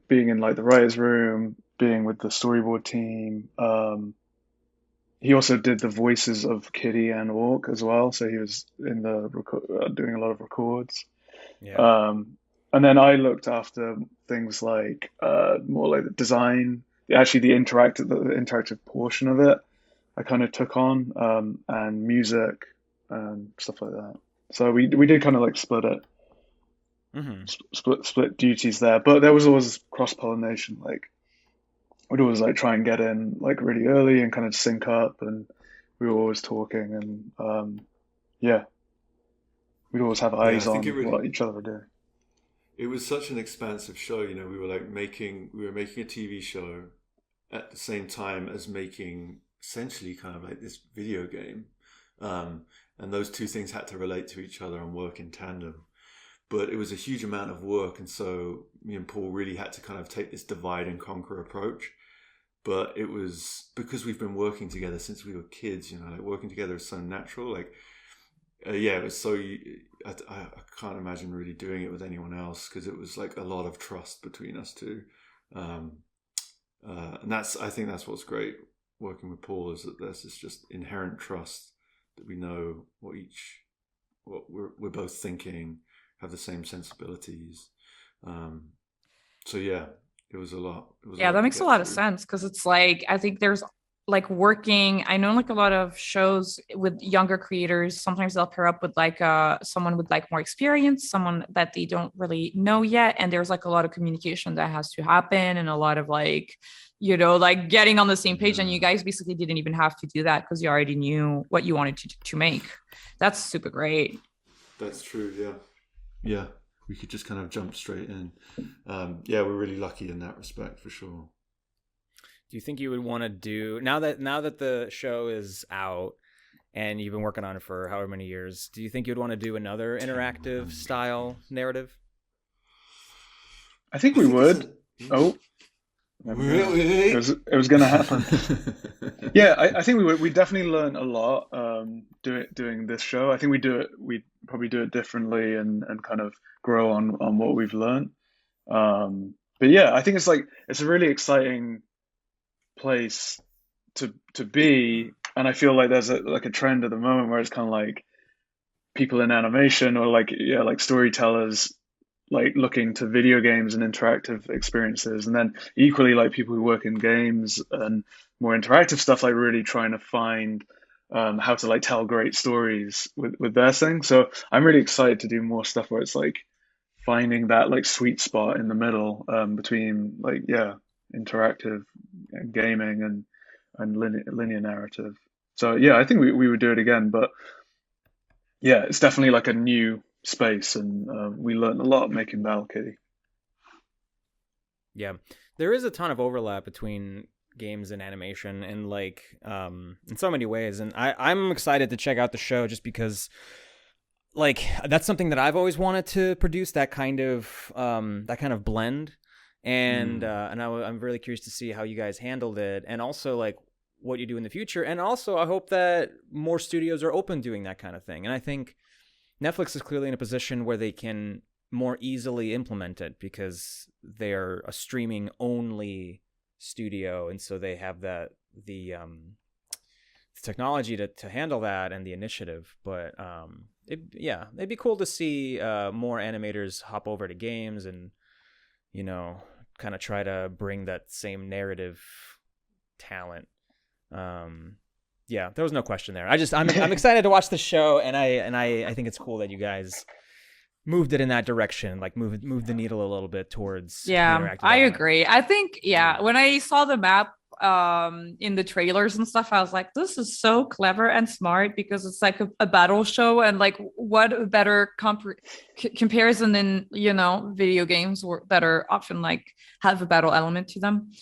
being in like the writer's room, being with the storyboard team. He also did the voices of Kitty and Orc as well, so he was in the doing a lot of records. Yeah. And then I looked after things like more like the design, actually the interactive portion of it. I kind of took on, and music and stuff like that. So we did kind of like split it, split duties there. But there was always cross-pollination. Like we'd always like try and get in like really early and kind of sync up, and we were always talking, and yeah, we'd always have eyes on what each other were doing. It was such an expansive show. We were like making a TV show at the same time as making essentially kind of like this video game, and those two things had to relate to each other and work in tandem. But it was a huge amount of work, and so me and Paul really had to kind of take this divide and conquer approach. But it was because we've been working together since we were kids. Like working together is so natural. Like yeah, it was so. I can't imagine really doing it with anyone else, because it was like a lot of trust between us two, and I think that's what's great working with Paul, is that there's this just inherent trust that we know what we're both thinking, have the same sensibilities. So yeah, it was a lot. That makes a lot of sense, because it's like I think there's like working. I know like a lot of shows with younger creators, sometimes they'll pair up with like someone with like more experience, someone that they don't really know yet, and there's like a lot of communication that has to happen, and a lot of like like getting on the same page. And you guys basically didn't even have to do that, because you already knew what you wanted to make. That's super great. That's true. Yeah, we could just kind of jump straight in. Yeah, we're really lucky in that respect, for sure. Do you think you would want to do, now that the show is out and you've been working on it for however many years, do you think you'd want to do another interactive style narrative? I think we would. Really? It was going to happen. Yeah, I think we definitely learned a lot doing this show. I think we probably do it differently and kind of grow on what we've learned. But yeah, I think it's a really exciting place to be, and I feel like there's a trend at the moment where it's kind of like people in animation or like storytellers like looking to video games and interactive experiences, and then equally like people who work in games and more interactive stuff, like really trying to find how to like tell great stories with their thing. So I'm really excited to do more stuff where it's like finding that like sweet spot in the middle between like interactive and gaming and linear narrative. So yeah, I think we would do it again, but yeah, it's definitely like a new space, and we learned a lot making Battle Kitty. Yeah, there is a ton of overlap between games and animation, and like in so many ways. And I'm excited to check out the show just because, like, that's something that I've always wanted to produce, that kind of blend. And I'm really curious to see how you guys handled it, and also like what you do in the future. And also, I hope that more studios are open doing that kind of thing. And I think Netflix is clearly in a position where they can more easily implement it because they're a streaming only studio, and so they have the technology to handle that and the initiative. But it'd be cool to see more animators hop over to games and, you know, kind of try to bring that same narrative talent. Yeah, there was no question there. I'm excited to watch the show, and I think it's cool that you guys moved it in that direction, like moved the needle a little bit towards interactive I element. agree. I think when I saw the map in the trailers and stuff, I was like, this is so clever and smart, because it's like a battle show, and like what a better comparison than, you know, video games that are often like have a battle element to them.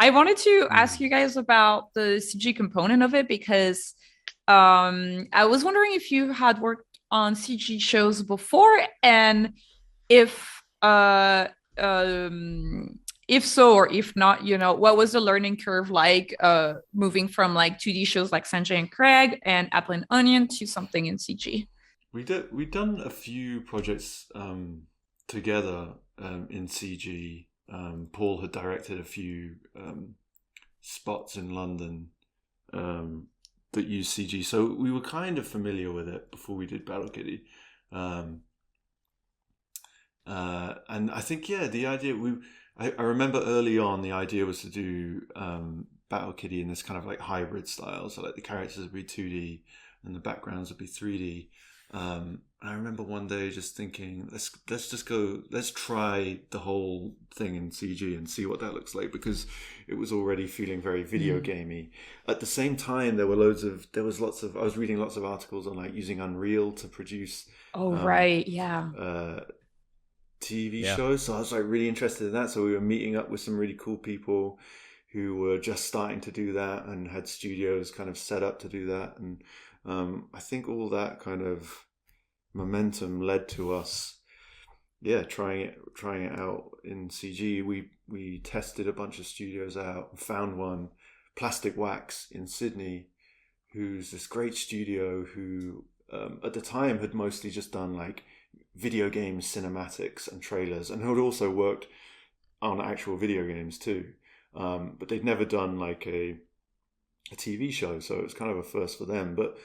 I wanted to ask you guys about the CG component of it, because I was wondering if you had worked on CG shows before, and if so, or if not, you know, what was the learning curve like moving from like 2D shows like Sanjay and Craig and Apple and Onion to something in CG? We've done a few projects together in CG. Paul had directed a few spots in London that used CG, so we were kind of familiar with it before we did Battle Kitty. And I think the idea I remember early on the idea was to do Battle Kitty in this kind of like hybrid style, so like the characters would be 2D and the backgrounds would be 3D. And I remember one day just thinking, let's try the whole thing in CG and see what that looks like, because it was already feeling very video gamey. At the same time, I was reading lots of articles on like using Unreal to produce TV shows, so I was like really interested in that. So we were meeting up with some really cool people who were just starting to do that and had studios kind of set up to do that, and I think all that kind of momentum led to us trying it out in CG. We tested a bunch of studios out and found one, Plastic Wax in Sydney, who's this great studio who at the time had mostly just done like video game cinematics and trailers, and had also worked on actual video games too, but they'd never done like a TV show, so it was kind of a first for them. But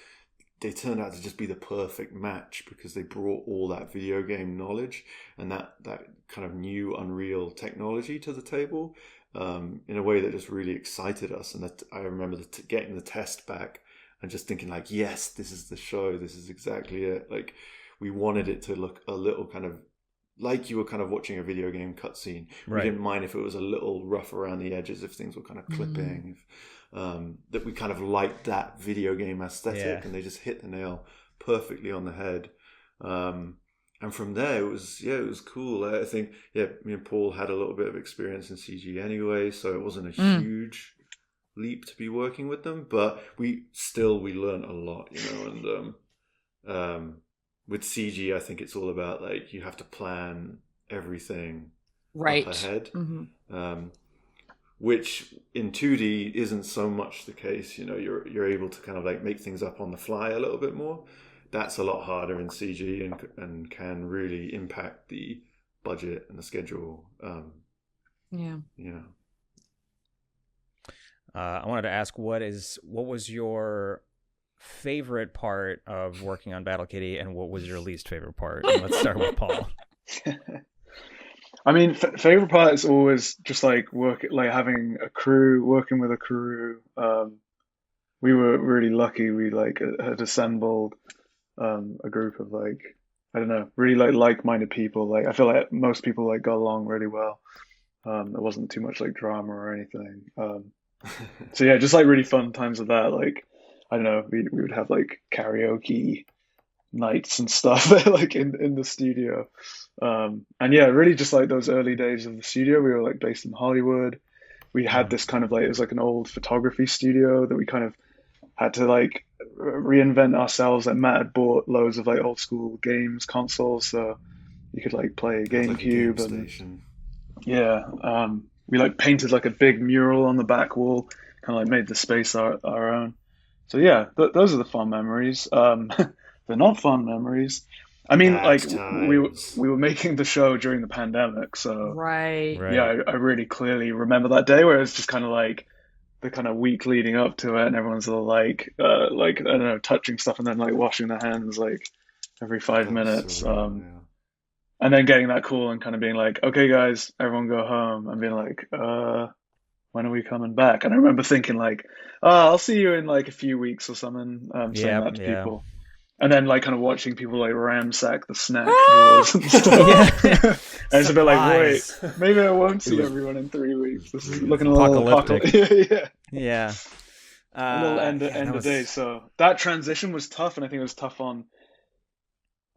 they turned out to just be the perfect match, because they brought all that video game knowledge and that kind of new Unreal technology to the table in a way that just really excited us. And that I remember getting the test back and just thinking like, yes, this is the show, this is exactly it. Like, we wanted it to look a little kind of like you were kind of watching a video game cutscene. Right. We didn't mind if it was a little rough around the edges, if things were kind of clipping, that we kind of liked that video game aesthetic, and they just hit the nail perfectly on the head. And from there, it was cool. I think, me and Paul had a little bit of experience in CG anyway, so it wasn't a huge leap to be working with them, but we learned a lot, you know. And with CG, I think it's all about like you have to plan everything up ahead. which in 2D isn't so much the case. You know, you're able to kind of like make things up on the fly a little bit more. That's a lot harder in CG and can really impact the budget and the schedule. Yeah. I wanted to ask, what was your favorite part of working on Battle Kitty, and what was your least favorite part? And let's start with Paul. I mean, favorite part is always just like having a crew, working with a crew. We were really lucky. We like had assembled a group of like, I don't know, really like-minded people. Like I feel like most people like got along really well. There wasn't too much like drama or anything. So yeah, just like really fun times of that. Like I don't know, we would have like karaoke nights and stuff like in the studio. And yeah, really just like those early days of the studio. We were like based in Hollywood. We had this kind of like, it was like an old photography studio that we kind of had to like reinvent ourselves. Like Matt had bought loads of like old school games consoles, so you could like play GameCube like a game and station. yeah. We like painted like a big mural on the back wall, kind of like made the space our own. So yeah, those are the fun memories. They're not fun memories. I mean, Bad like times. we were making the show during the pandemic, so Right. yeah, I really clearly remember that day where it's just kind of like the kind of week leading up to it, and everyone's all like I don't know, touching stuff and then like washing their hands like every 5 minutes. That was surreal, yeah. And then getting that call and kind of being like, okay, guys, everyone go home, and being like, when are we coming back? And I remember thinking like, oh, I'll see you in like a few weeks or something, saying that to people. And then like kind of watching people like ransack the snack drawers and stuff. And it's a bit like, wait, maybe I won't see everyone in 3 weeks. This is looking a little apocalyptic. Yeah. A little end of day. So that transition was tough, and I think it was tough on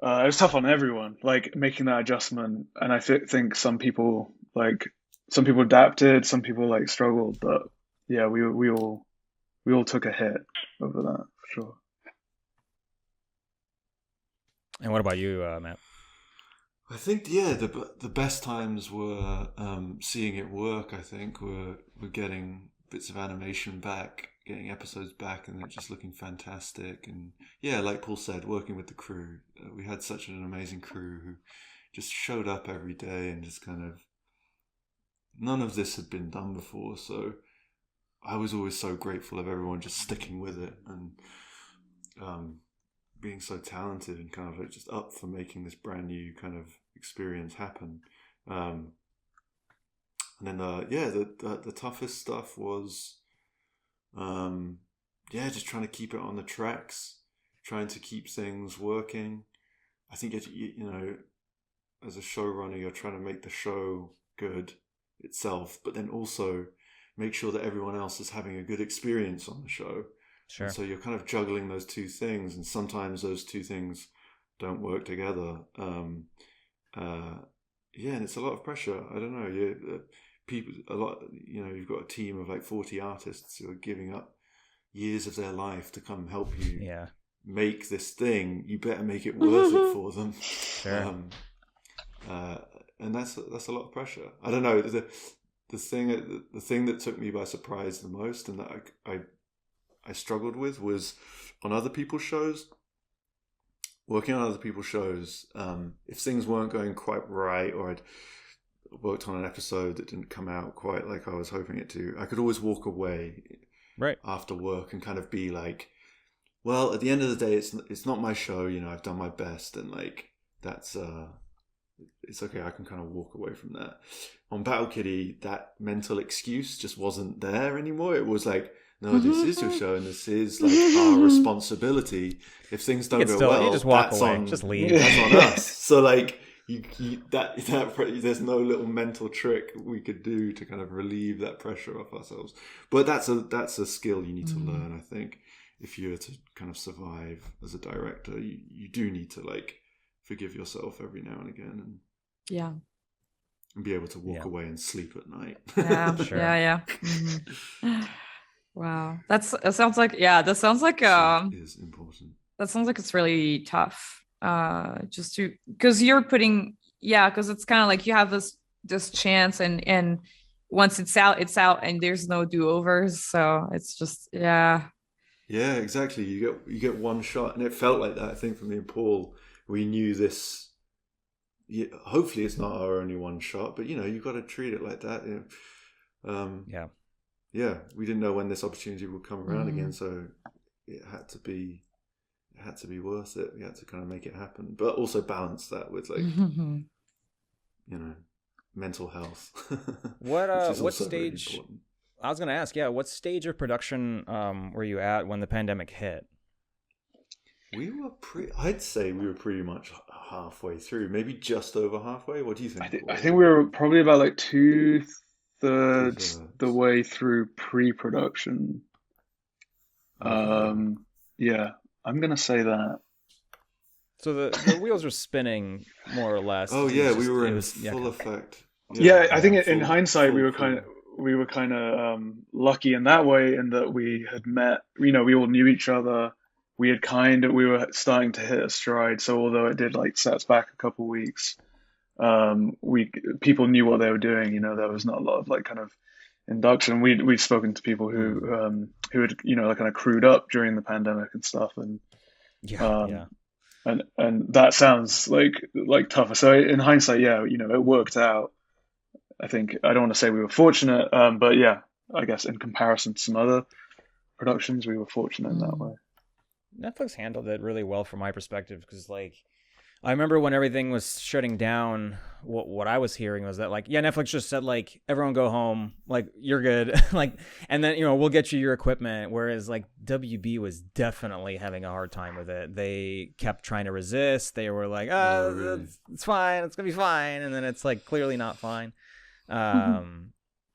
everyone, like making that adjustment. And I think some people adapted, some people like struggled, but yeah, we all took a hit over that for sure. And what about you, Matt? I think the best times were seeing it work. I think we're getting bits of animation back, getting episodes back, and they're just looking fantastic. And yeah, like Paul said, working with the crew, we had such an amazing crew who just showed up every day, and just kind of none of this had been done before. So I was always so grateful of everyone just sticking with it and being so talented and kind of like just up for making this brand new kind of experience happen. And then the toughest stuff was just trying to keep it on the tracks, trying to keep things working. I think you know, as a showrunner, you're trying to make the show good itself, but then also make sure that everyone else is having a good experience on the show. Sure. And so you're kind of juggling those two things, and sometimes those two things don't work together. And it's a lot of pressure. I don't know. You've got a team of like 40 artists who are giving up years of their life to come help you make this thing. You better make it worth it for them. Sure. And that's a lot of pressure. I don't know. The thing that took me by surprise the most, and that I struggled with, was on other people's shows. Working on other people's shows, if things weren't going quite right, or I'd worked on an episode that didn't come out quite like I was hoping it to, I could always walk away after work and kind of be like, well, at the end of the day, it's not my show. You know, I've done my best, and like that's it's okay. I can kind of walk away from that. On Battle Kitty, that mental excuse just wasn't there anymore. It was like, no, this is your show, and this is like our responsibility. If things don't go well, you just walk that's away, on, just leave. That's on us. So like, that there's no little mental trick we could do to kind of relieve that pressure off ourselves. But that's a skill you need to learn. I think if you're to kind of survive as a director, you do need to like forgive yourself every now and again, and be able to walk away and sleep at night. Yeah, Sure. yeah. Mm-hmm. Wow, that sounds like is important. That sounds like it's really tough. Because you're putting, because it's kind of like you have this chance, and once it's out, and there's no do-overs. So it's just, yeah. Yeah, exactly. You get one shot, and it felt like that. I think for me and Paul, we knew this. Yeah, hopefully, it's not our only one shot, but you've got to treat it like that. Yeah. We didn't know when this opportunity would come around again, so it had to be worth it. We had to kind of make it happen, but also balance that with like mental health. What stage? Really, I was going to ask, what stage of production were you at when the pandemic hit? I'd say we were pretty much halfway through, maybe just over halfway. What do you think? I think we were probably about like 2/3 the way through pre-production. Yeah, I'm going to say that. So the wheels were spinning more or less. Oh yeah, we were in full effect. Yeah, I think in hindsight we were kind of lucky in that way, in that we had met. We all knew each other. We were starting to hit a stride. So although it did like set us back a couple of weeks, people knew what they were doing. There was not a lot of like kind of induction. We'd spoken to people who had like kind of crewed up during the pandemic and stuff, and and that sounds like tougher. So in hindsight, it worked out. I think I don't want to say we were fortunate, but yeah, I guess in comparison to some other productions, we were fortunate in that way. Netflix handled it really well from my perspective, because like I remember when everything was shutting down, what I was hearing was that like, Netflix just said like, everyone go home, like you're good, like, and then we'll get you your equipment. Whereas like WB was definitely having a hard time with it. They kept trying to resist. They were like, it's fine, it's gonna be fine, and then it's like clearly not fine. I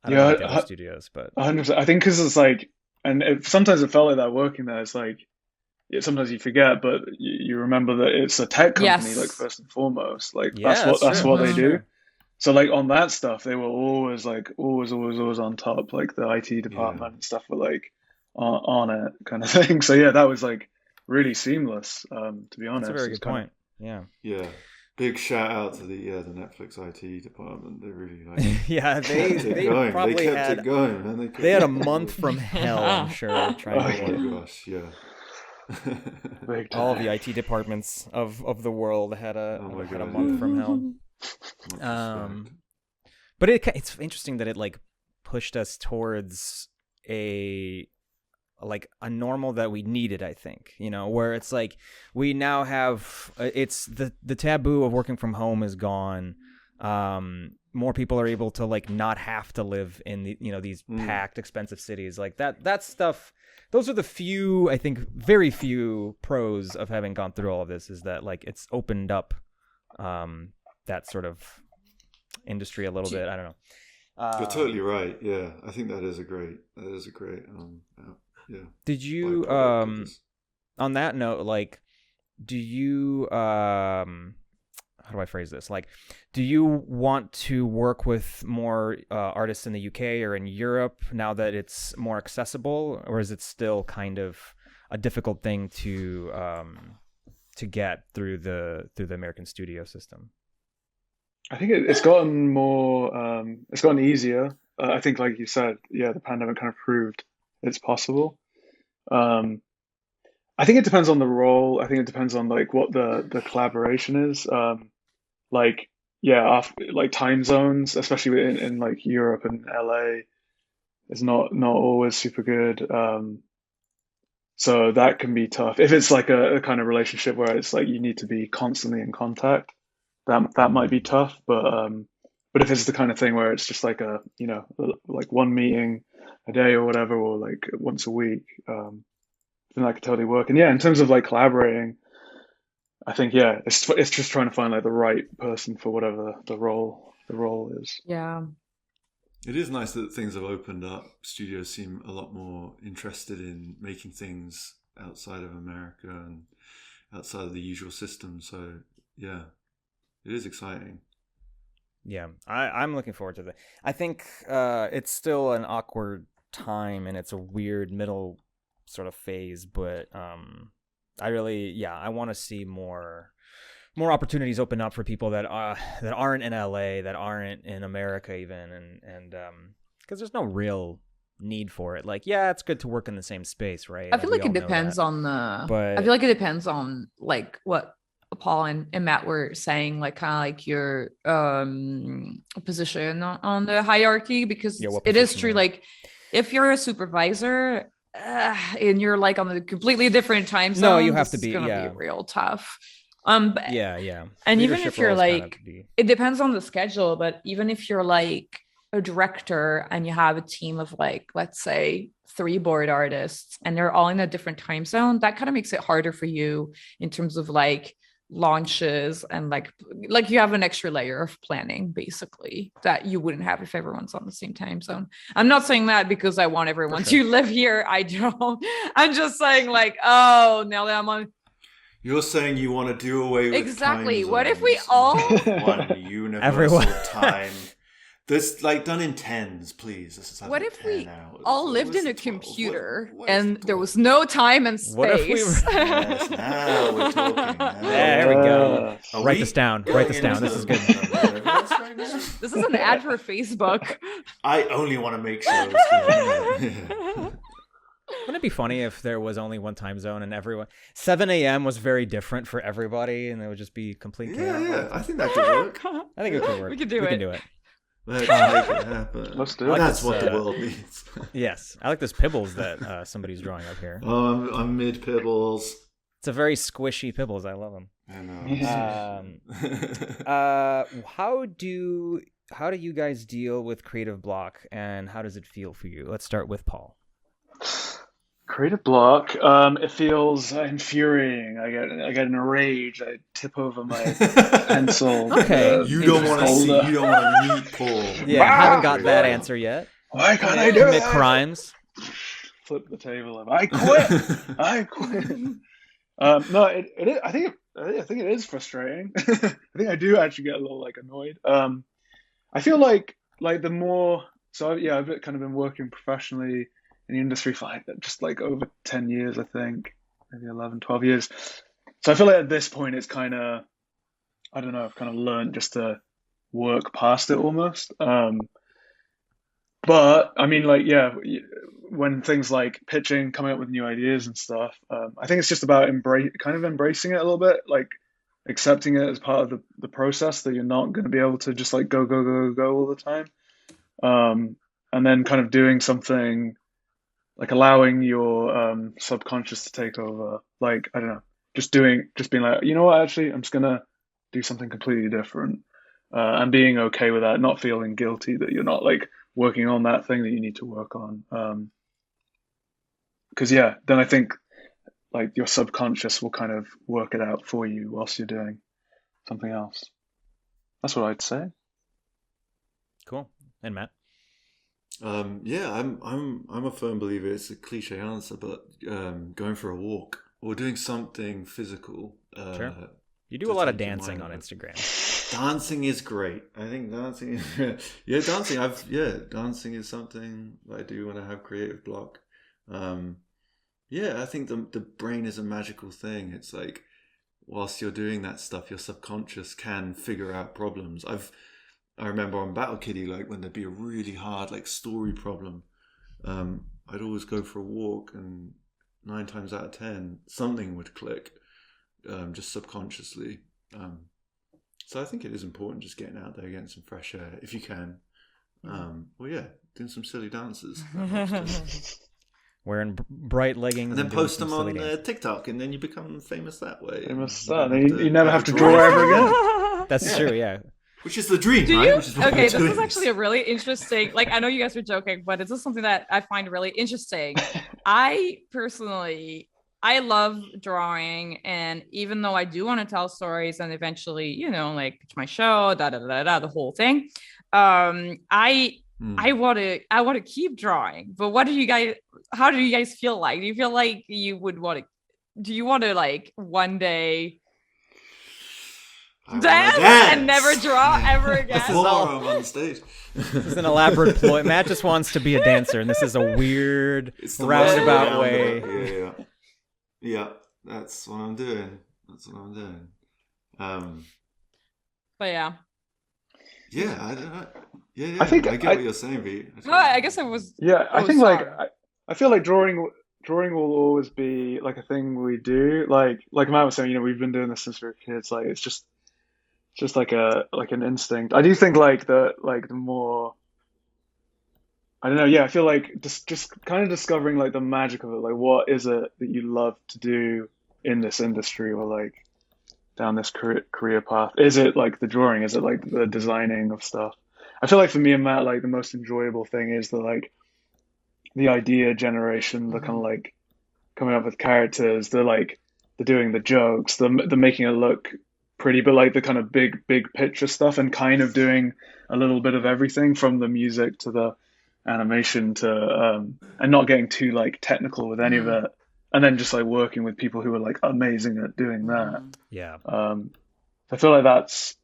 don't know the other studios, but 100%. I think because it's like, and sometimes it felt like that working there. It's like, sometimes you forget, but you remember that it's a tech company, like first and foremost. Like that's what they do. So like on that stuff, they were always on top. Like the IT department and stuff were like on it, kind of thing. So yeah, that was like really seamless. To be honest, that's a very good point. Yeah. Big shout out to the Netflix IT department. They really like they probably kept it going, man. They had a month from hell, I'm sure. Trying to gosh, yeah. All the IT departments of the world had a month from hell. But it's interesting that it like pushed us towards a normal that we needed, I think, where it's like we now have it's the taboo of working from home is gone. More people are able to like not have to live in the these packed expensive cities like that stuff. Those are the few, I think, very few pros of having gone through all of this, is that like it's opened up that sort of industry a little bit. I don't know. You're totally right. Yeah, I think that is a great. Yeah. Did you on that note, like, do you how do I phrase this? Like, do you want to work with more artists in the UK or in Europe now that it's more accessible, or is it still kind of a difficult thing to get through the American studio system? I think it's gotten more. It's gotten easier. I think, like you said, the pandemic kind of proved it's possible. I think it depends on the role. I think it depends on like what the collaboration is. Like time zones, especially in like Europe and LA, is not always super good. So that can be tough. If it's like a kind of relationship where it's like you need to be constantly in contact, that might be tough. But if it's the kind of thing where it's just like like one meeting a day or whatever, or like once a week, then that could totally work. And in terms of like collaborating, I think it's just trying to find like the right person for whatever the role is. Yeah. It is nice that things have opened up. Studios seem a lot more interested in making things outside of America and outside of the usual system. So yeah, it is exciting. Yeah, I'm looking forward to that. I think it's still an awkward time and it's a weird middle sort of phase, but I want to see more opportunities open up for people that aren't in LA, that aren't in America even, and because there's no real need for it. Like, yeah, it's good to work in the same space, right? I feel like we it all know depends that. on the. But I feel like it depends on like what Paul and Matt were saying, like kind of like your position on the hierarchy, because Yeah, what it is position true. you're in. Like if you're a supervisor and you're like on a completely different time zone, No, you have to this is be. gonna Yeah, be real tough. yeah. And even Leadership if you're roles kind of like, be. it depends on the schedule, but even if you're like a director and you have a team of like, let's say 3 board artists and they're all in a different time zone, that kind of makes it harder for you in terms of like launches and like you have an extra layer of planning basically that you wouldn't have if everyone's on the same time zone. I'm not saying that because I want everyone to live here. I don't. I'm just saying like, oh, now that I'm on. You're saying you want to do away with exactly. time What if we zones all and have one universal Everyone. time? This like done in tens, please. This is what if we 10 hours. all What lived was in a the 12? computer What is and the there 12? was no time and space? What if we Yes, now we're talking. Now. There we go. Are Write we this down. going Write this down. into This is the good. metaverse right now? This is an ad for Facebook. I only want to make sure. It's Wouldn't it be funny if there was only one time zone and everyone 7 a.m. was very different for everybody, and it would just be complete chaos? yeah, I think that could work. I think it could work. We could do it. We can do it. Let's make it happen. Let's do it. That's This, what the world needs. Yes, I like this Pibbles that somebody's drawing up here. Oh, I'm mid Pibbles. It's a very squishy Pibbles. I love them. I know. How do you guys deal with creative block, and how does it feel for you? Let's start with Paul. Creative block. It feels infuriating. I get in a rage. I tip over my pencil. Okay. You don't want to see. You don't want to meet Paul. Yeah, I haven't got that answer yet. Why can't I do Commit it? crimes. Flip the table up. I quit. I quit. No, it is. I think it is frustrating. I think I do actually get a little like annoyed. I feel like the more. So yeah, I've kind of been working professionally in the industry for just like over 10 years, I think, maybe 11, 12 years. So I feel like at this point it's kind of, I don't know, I've kind of learned just to work past it almost. But I mean, like, yeah, when things like pitching, coming up with new ideas and stuff, I think it's just about embracing it a little bit, like accepting it as part of the process, that you're not going to be able to just like go all the time. And then kind of doing something, like allowing your subconscious to take over. Like, I don't know, just being like, you know what, actually, I'm just gonna do something completely different, and being okay with that, not feeling guilty that you're not like working on that thing that you need to work on. Because yeah, then I think like your subconscious will kind of work it out for you whilst you're doing something else. That's what I'd say. Cool. And Matt? Yeah, I'm a firm believer. It's a cliche answer, but going for a walk or doing something physical. Sure. You do a lot of dancing on Instagram. Dancing is great. I think dancing is dancing is something that I do when I have creative block. I think the brain is a magical thing. It's like whilst you're doing that stuff, your subconscious can figure out problems. I remember on Battle Kitty, like when there'd be a really hard like story problem, I'd always go for a walk, and 9 times out of 10 something would click, just subconsciously. So I think it is important just getting out there, getting some fresh air if you can. Doing some silly dances. Wearing bright leggings and then doing post some them on silly TikTok, and then you become famous that way. You never have to draw ever again. That's true, yeah. Which is the dream, Do right? you? Which is what Okay, we're this doing. is actually a really interesting. Like, I know you guys were joking, but it's just something that I find really interesting. I personally, I love drawing, and even though I do want to tell stories and eventually, like pitch my show, the whole thing, I want to keep drawing. But how do you guys feel like? Do you feel like you would want to? Do you want to like one day dance and never draw ever again? That's all I'm on stage. This is an elaborate ploy. Matt just wants to be a dancer, and this is a weird, roundabout way. Yeah, that's what I'm doing. But yeah. Yeah, I don't know. Yeah, I think I get what you're saying, V. No, I guess I was. Yeah, I Oh, think sorry. I feel like drawing will always be like a thing we do. Like Matt was saying, we've been doing this since we were kids. Like it's just like an instinct. I do think the more I don't know, yeah, I feel like just kind of discovering like the magic of it. Like what is it that you love to do in this industry or like down this career path? Is it like the drawing? Is it like the designing of stuff? I feel like for me and Matt, like the most enjoyable thing is the idea generation, the kind of like coming up with characters, the doing the jokes, the making it look pretty, but like the kind of big picture stuff, and kind of doing a little bit of everything from the music to the animation to and not getting too like technical with any of it, and then just like working with people who are like amazing at doing that. Yeah. I feel like that's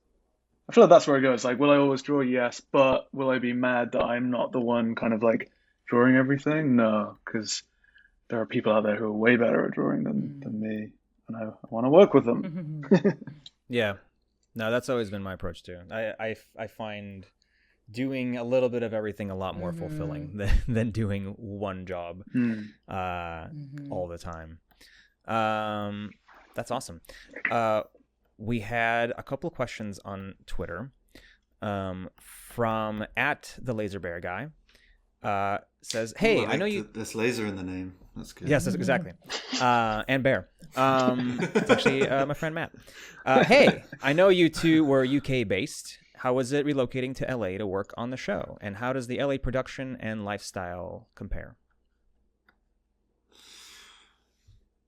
where it goes. Like, will I always draw? Yes, but will I be mad that I'm not the one kind of like drawing everything? No, because there are people out there who are way better at drawing than me, and I want to work with them. Yeah. No, that's always been my approach too. I find doing a little bit of everything a lot more fulfilling than doing one job all the time. That's awesome. We had a couple of questions on Twitter from @TheLaserBearGuy. Says, hey, I know you... There's laser in the name. That's good. Yes, exactly. And bear. It's actually my friend Matt. Hey, I know you two were UK based. How was it relocating to LA to work on the show? And how does the LA production and lifestyle compare?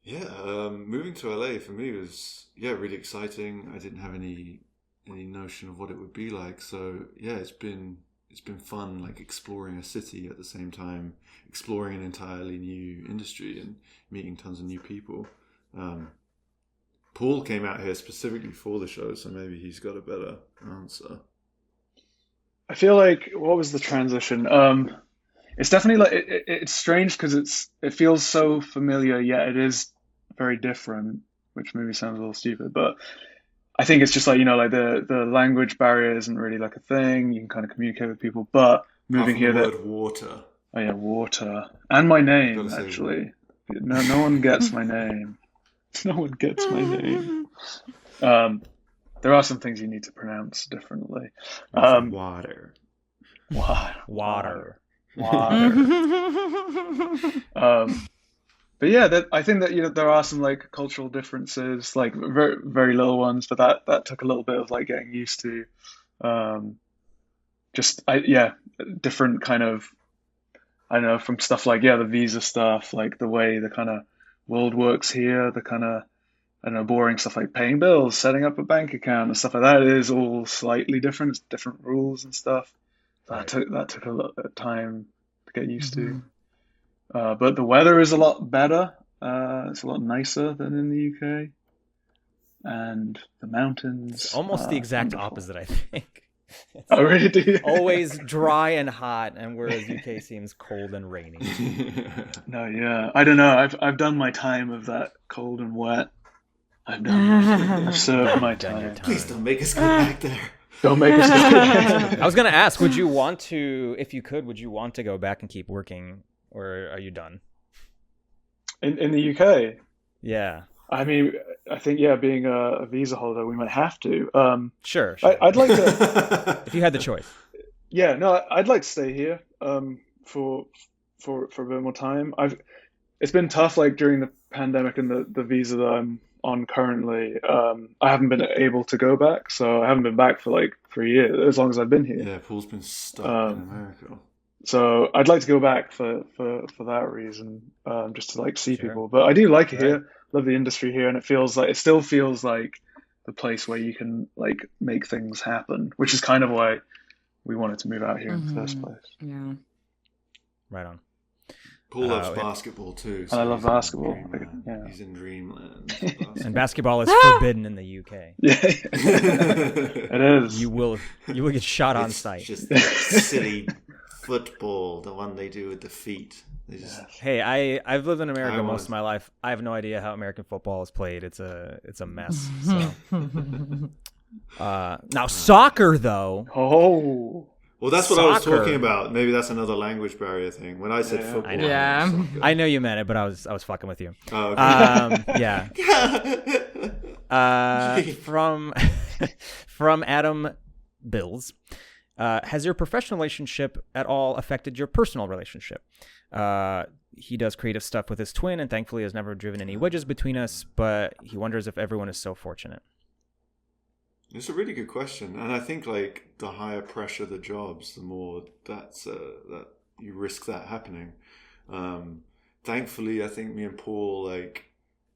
Yeah, moving to LA for me was really exciting. I didn't have any notion of what it would be like. So yeah, it's been fun, like exploring a city at the same time, exploring an entirely new industry and meeting tons of new people. Paul came out here specifically for the show, so maybe he's got a better answer. I feel like, what was the transition? It's definitely like it's strange because it feels so familiar, yet it is very different, which maybe sounds a little stupid, but I think it's just like, like the language barrier isn't really like a thing. You can kind of communicate with people, but moving here, the word water. Oh yeah, water, and my name actually. No one gets my name. No one gets my name. There are some things you need to pronounce differently. Water. But yeah, I think that there are some like cultural differences, like very very little ones, but that took a little bit of like getting used to. Different kind of, I don't know, from stuff like the visa stuff, like the way the kind of world works here, the kind of, I don't know, boring stuff like paying bills, setting up a bank account and stuff like that is all slightly different. It's different rules and stuff. That took a lot of time to get used to. But the weather is a lot better. It's a lot nicer than in the UK. And the mountains. It's almost the exact wonderful. opposite, I think. Oh, really? Do you? Always dry and hot, and whereas UK seems cold and rainy. No, yeah. I don't know. I've done my time of that cold and wet. I've served my time. Please don't make us go back there. Don't make us go back there. I was going to ask, would you want to go back and keep working, or are you done? In the UK? Yeah. I mean, I think, being a visa holder, we might have to. Sure. I'd like to... If you had the choice. Yeah, no, I'd like to stay here for a bit more time. It's been tough, like, during the pandemic and the visa that I'm on currently. I haven't been able to go back, so I haven't been back for, like, 3 years, as long as I've been here. Yeah, Paul's been stuck in America. So I'd like to go back for that reason, just to, like, see people. But I do like it here. Love the industry here, and it still feels like the place where you can like make things happen, which is kind of why we wanted to move out here in the first place. Yeah. Right on. Paul loves basketball too. So I love basketball. He's in dreamland. And basketball is forbidden in the UK. Yeah, it is. You will get shot on sight. Just that silly football, the one they do with the feet. Hey, I've lived in America most of my life. I have no idea how American football is played. It's a mess. So. Now soccer though. Oh. Well, that's what I was Soccer. talking about. Maybe that's another language barrier thing. When I said Yeah. football, I know. Yeah. I meant soccer. I know you meant it, but I was fucking with you. Oh, okay. Yeah. Yeah. From Adam Bills, has your professional relationship at all affected your personal relationship? He does creative stuff with his twin, and thankfully has never driven any wedges between us. But he wonders if everyone is so fortunate. It's a really good question, and I think like the higher pressure the jobs, the more that you risk that happening. Thankfully, I think me and Paul,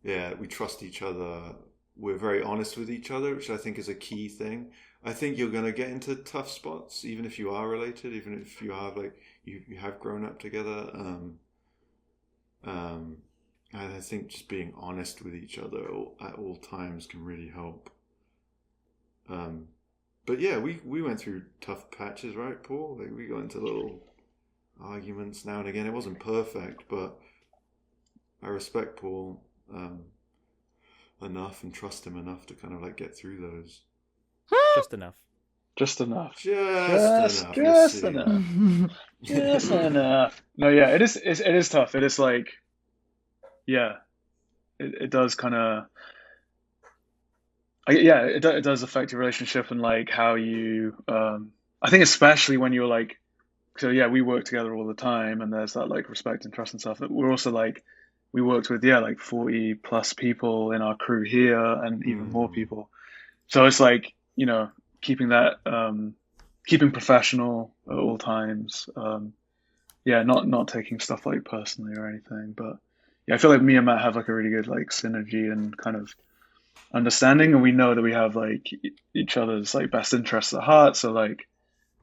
we trust each other. We're very honest with each other, which I think is a key thing. I think you're going to get into tough spots, even if you are related, even if you are you have grown up together. And I think just being honest with each other at all times can really help. But yeah, we went through tough patches, right, Paul? Like we got into little arguments now and again. It wasn't perfect, but I respect Paul enough and trust him enough to kind of like get through those. Just enough. Just enough. Just enough. Just enough. Just enough. No, yeah, it is tough. It is like, yeah, it does kind of, it does affect your relationship and like how you, I think especially when you're like, so yeah, we work together all the time and there's that like respect and trust and stuff. But we're also like, we worked with, like 40 plus people in our crew here and even more people. So it's like, keeping that, keeping professional at all times. Not taking stuff like personally or anything. But yeah, I feel like me and Matt have like a really good like synergy and kind of understanding, and we know that we have like each other's like best interests at heart. So like,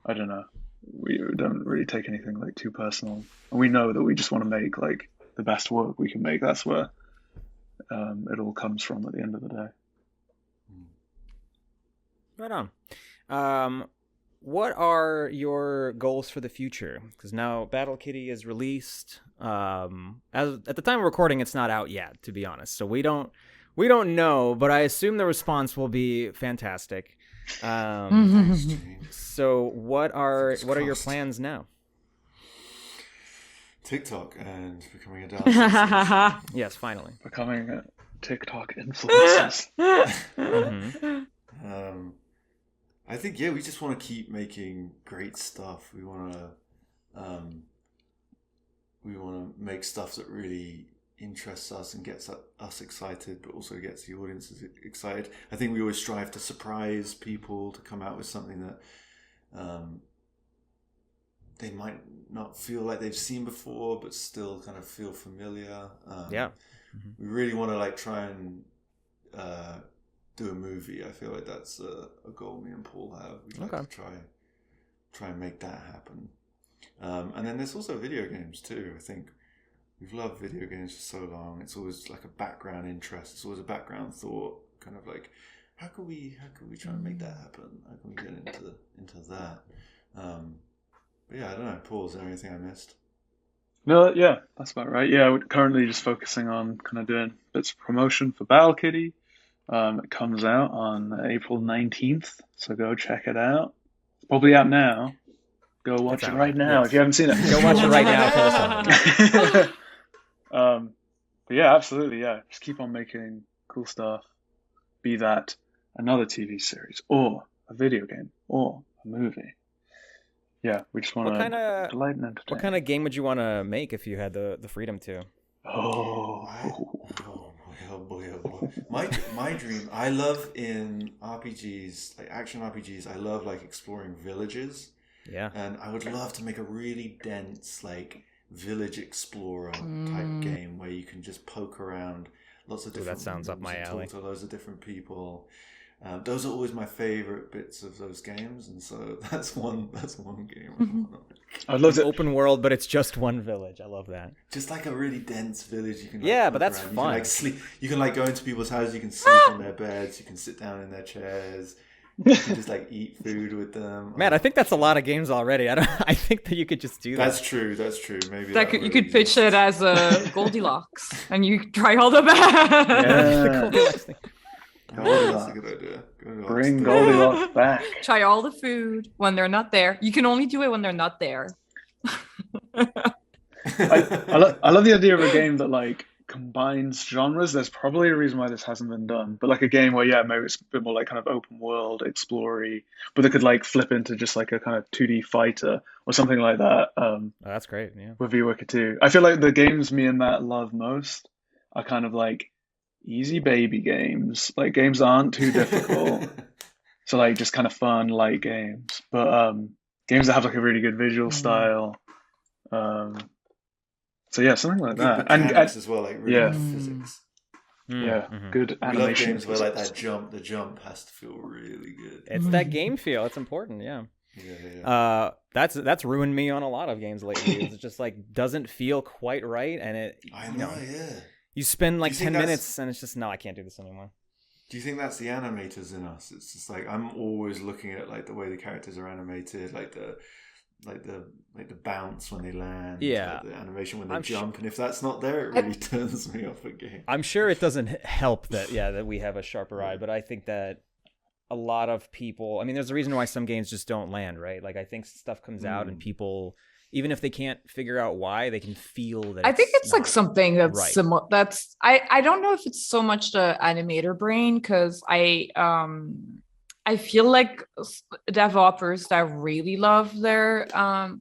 I don't know, we don't really take anything like too personal, and we know that we just want to make like the best work we can make. That's where it all comes from at the end of the day. Right on. What are your goals for the future? Because now Battle Kitty is released. At the time of recording, it's not out yet, to be honest. So we don't know, but I assume the response will be fantastic. So what are your plans now? TikTok and becoming a dance. Yes, finally. Becoming a TikTok influencers. I think we just want to keep making great stuff. We want to make stuff that really interests us and gets us excited, but also gets the audiences excited. I think we always strive to surprise people, to come out with something that they might not feel like they've seen before, but still kind of feel familiar. We really want to like try and do a movie. I feel like that's a goal me and Paul have. We'd like to try and make that happen. And then there's also video games too. I think we've loved video games for so long. It's always like a background interest. It's always a background thought, kind of like, how can we try and make that happen? How can we get into that? But yeah, I don't know. Paul, is there anything I missed? No, yeah, that's about right. Yeah, we're currently just focusing on kind of doing bits of promotion for Battle Kitty. It comes out on April 19th, so go check it out. It's probably out now. Go watch it right now if you haven't seen it. Go watch it right now for this one. But yeah, absolutely, yeah. Just keep on making cool stuff. Be that another TV series or a video game or a movie. Yeah, we just want to delight and entertain. What kind of game would you want to make if you had the freedom to? Oh boy. My dream. I love in RPGs, like action RPGs. I love like exploring villages. Yeah. And I would love to make a really dense like village explorer type game where you can just poke around lots of different. That sounds up my alley. Talk to loads of different people. Those are always my favorite bits of those games, and so that's one game. I'd love it. Open world, but it's just one village. I love that. Just like a really dense village, you can. But that's around. fun. You can, sleep. You can go into people's houses. You can sleep on their beds. You can sit down in their chairs. You can just eat food with them. Matt, I think that's a lot of games already. I think that you could just do that. That's true. Maybe you could pitch it as a Goldilocks, and you try all the bad. The Goldilocks thing. That's a good idea. Goldilocks Bring day. Goldilocks back. Try all the food when they're not there. You can only do it when they're not there. I love the idea of a game that like combines genres. There's probably a reason why this hasn't been done, but like a game where maybe it's a bit more like kind of open world, explory, but it could like flip into just like a kind of 2D fighter or something like that. Oh, that's great. Yeah. With Viewworker 2, I feel like the games me and Matt love most are kind of like easy baby games, like games that aren't too difficult. So like just kind of fun, light games, but games that have like a really good visual style. So yeah, something like Good that, mechanics as well, like really yeah. good physics. Yeah, good We love animation. games where like physics. that jump, the jump has to feel really good. It's that game feel. It's important. Yeah. Yeah. That's ruined me on a lot of games lately. It's just like doesn't feel quite right, and I know, yeah. you spend like Do you think 10 that's- minutes, and it's just no, I can't do this anymore. Do you think that's the animators in us? It's just like I'm always looking at like the way the characters are animated, like the bounce when they land, Yeah. like the animation when they I'm jump, and if that's not there, it really turns me off a game. I'm sure it doesn't help that we have a sharper eye, but I think that a lot of people, I mean, there's a reason why some games just don't land, right? Like I think stuff comes out and people, even if they can't figure out why, they can feel that. I think it's like not something that's right. similar. That's I don't know if it's so much the animator brain, because I feel like developers that really love their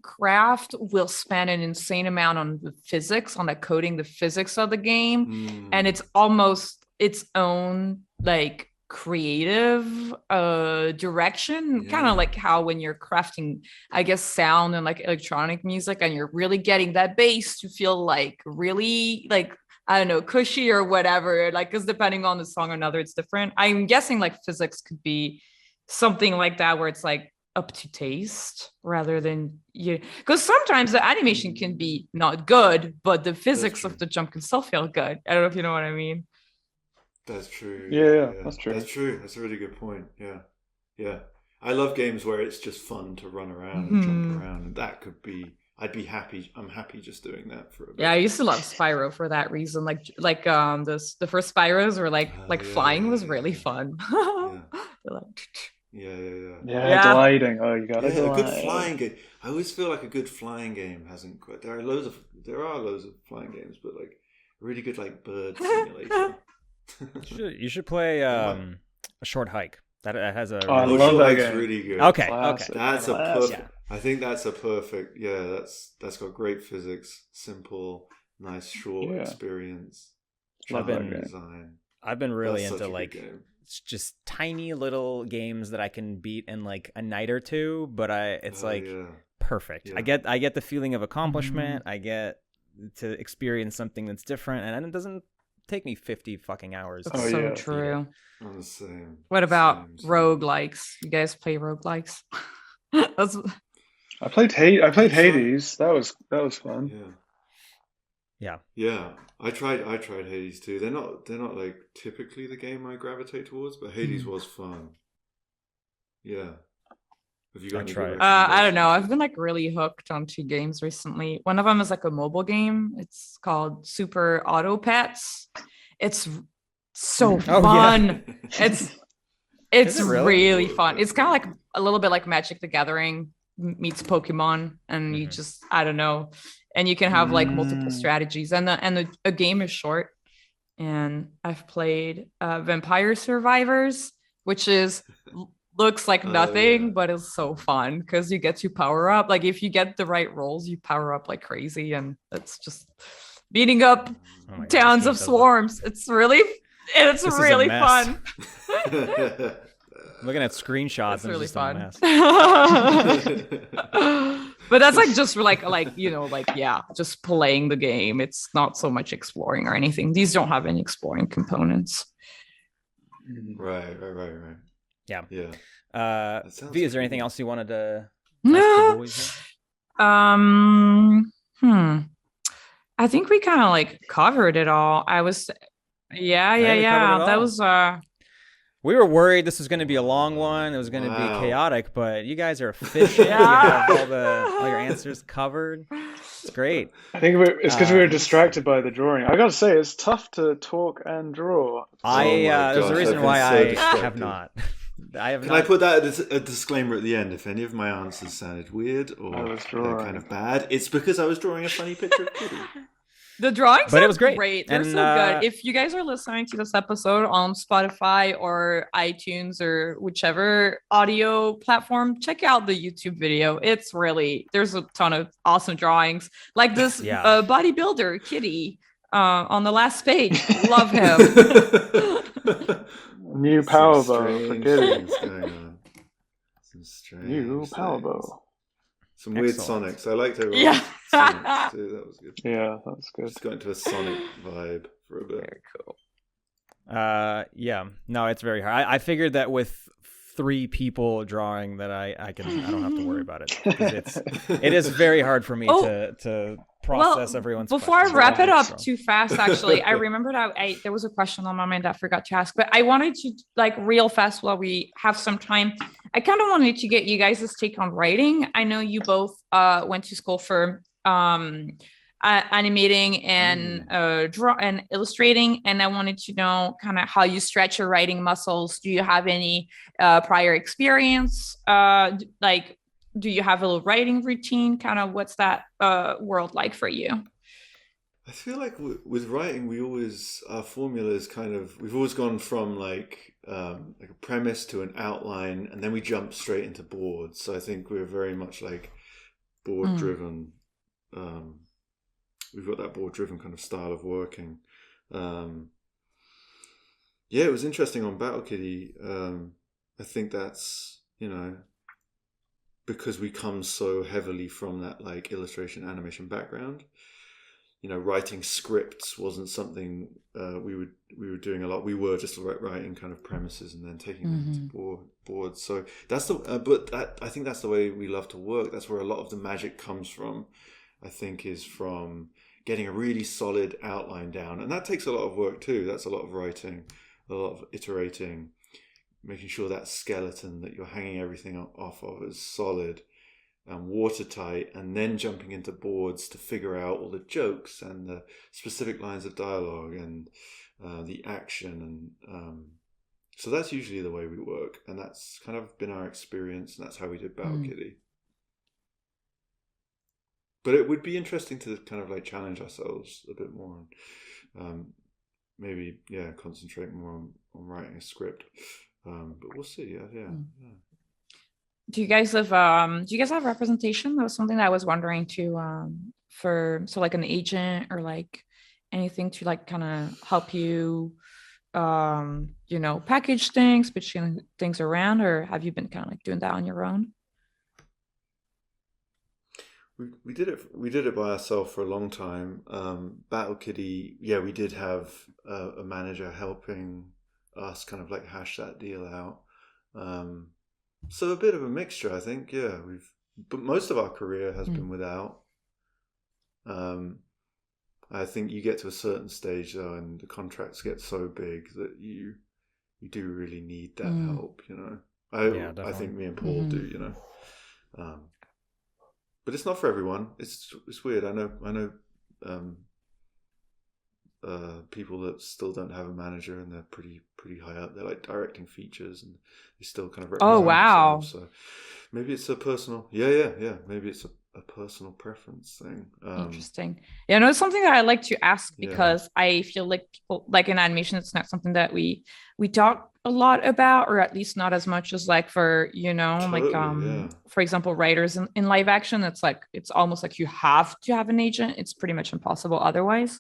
craft will spend an insane amount on the physics, on the coding, the physics of the game, and it's almost its own like creative direction, kind of like how when you're crafting, I guess, sound and like electronic music, and you're really getting that bass to feel like really like, I don't know, cushy or whatever, like, because depending on the song or another, it's different. I'm guessing like physics could be something like that, where it's like up to taste rather than you, because sometimes the animation can be not good, but the physics of the jump can still feel good. I don't know if you know what I mean. That's true. Yeah, that's true. That's true. That's a really good point. Yeah. I love games where it's just fun to run around and jump around, and that could be. I'd be happy. I'm happy just doing that for a bit. Yeah, I used to love Spyro for that reason. The first Spyros were flying was really fun. Yeah, gliding. Oh, you got it. A good flying game. I always feel like a good flying game hasn't quite. There are loads of flying games, but like a really good like bird simulator. You should play a Short Hike. That has a. I love that game. Really good. Okay. Classic. That's a Classic. perfect. I think that's a perfect. Yeah, that's got great physics, simple, nice, short experience. I've been design. I've been really That's into such a like good game. it's just tiny little games that I can beat in like a night or two, but it's perfect. Yeah. I get the feeling of accomplishment. I get to experience something that's different, and it doesn't take me 50 fucking hours. That's so true. I'm the same. What about Same. roguelikes? You guys play roguelikes? That's I played Hades. That was fun. Yeah. I tried Hades too. They're not like typically the game I gravitate towards, but Hades was fun. Yeah. Have you got any good I don't know. I've been like really hooked on two games recently. One of them is like a mobile game. It's called Super Auto Pets. It's so fun. It's really fun. It's kind of like a little bit like Magic the Gathering meets Pokemon, and you just, I don't know, and you can have like multiple strategies, and the game is short. And I've played Vampire Survivors, which looks like nothing, but it's so fun because you get to power up. Like if you get the right rolls, you power up like crazy, and it's just beating up towns of swarms. It's really fun. Looking at screenshots, it's really just fun. A mess. But that's like just like just playing the game. It's not so much exploring or anything. These don't have any exploring components. Right. Yeah. Yeah. V, is there anything else you wanted to No. boys I think we kind of like covered it all. That was We were worried this was going to be a long one. It was going to be chaotic, but you guys are efficient. Yeah. You have all your answers covered. It's great. I think it's because we were distracted by the drawing. I gotta say, it's tough to talk and draw. There's a reason why I have not. Can I put that as a disclaimer at the end? If any of my answers sounded weird or kind of bad, it's because I was drawing a funny picture of Kitty. The drawings but it was great. They're so good. If you guys are listening to this episode on Spotify or iTunes or whichever audio platform, check out the YouTube video. It's really, there's a ton of awesome drawings. Like this bodybuilder, Kitty, on the last page. Love him. New power bow for Kitty. Some strange New power bow. Some weird Sonics. I liked it. Yeah. Sonics too. That was good. Yeah, that's good. Just got into a Sonic vibe for a bit. Very cool. Yeah. No, it's very hard. I figured that with 3 people drawing that I don't have to worry about it. It is very hard for me to process everyone's before questions. I wrap it up too fast, actually, I remembered there was a question on my mind that I forgot to ask, but I wanted to, like, real fast while we have some time, I kind of wanted to get you guys' take on writing. I know you both went to school for animating and draw and illustrating, and I wanted to know kind of how you stretch your writing muscles. Do you have any prior experience? Do you have a little writing routine? Kind of what's that world like for you? I feel like with writing, our formula is we've always gone from like a premise to an outline, and then we jump straight into boards. So I think we're very much like board driven. We've got that board driven kind of style of working. It was interesting on Battle Kitty. I think that's, because we come so heavily from that like illustration animation background, writing scripts wasn't something we were doing a lot. We were just writing kind of premises and then taking them to boards. So that's I think that's the way we love to work. That's where a lot of the magic comes from. I think is from getting a really solid outline down, and that takes a lot of work too. That's a lot of writing, a lot of iterating, making sure that skeleton that you're hanging everything off of is solid and watertight, and then jumping into boards to figure out all the jokes and the specific lines of dialogue and the action. And so that's usually the way we work, and that's kind of been our experience, and that's how we did Battle Kitty. But it would be interesting to kind of like challenge ourselves a bit more and maybe concentrate more on writing a script. But we'll see. Yeah. Do you guys have representation? That was something that I was wondering too. Like an agent or like anything to like kind of help you, package things, pitching things around, or have you been kind of like doing that on your own? We did it by ourselves for a long time. Battle Kitty, we did have a manager helping us kind of like hash that deal out. So a bit of a mixture, I think. But most of our career has been without. I think you get to a certain stage though, and the contracts get so big that you do really need that help. I think me and Paul do. But it's not for everyone. It's weird. I know people that still don't have a manager, and they're pretty high up. They're like directing features, and they still kind of represent themselves. So maybe it's a personal. Maybe it's a personal preference thing. Interesting. Yeah, no, it's something that I like to ask because I feel like people, like in animation, it's not something that we talk a lot about, or at least not as much as like for for example, writers in live action. It's like it's almost like you have to have an agent. It's pretty much impossible otherwise.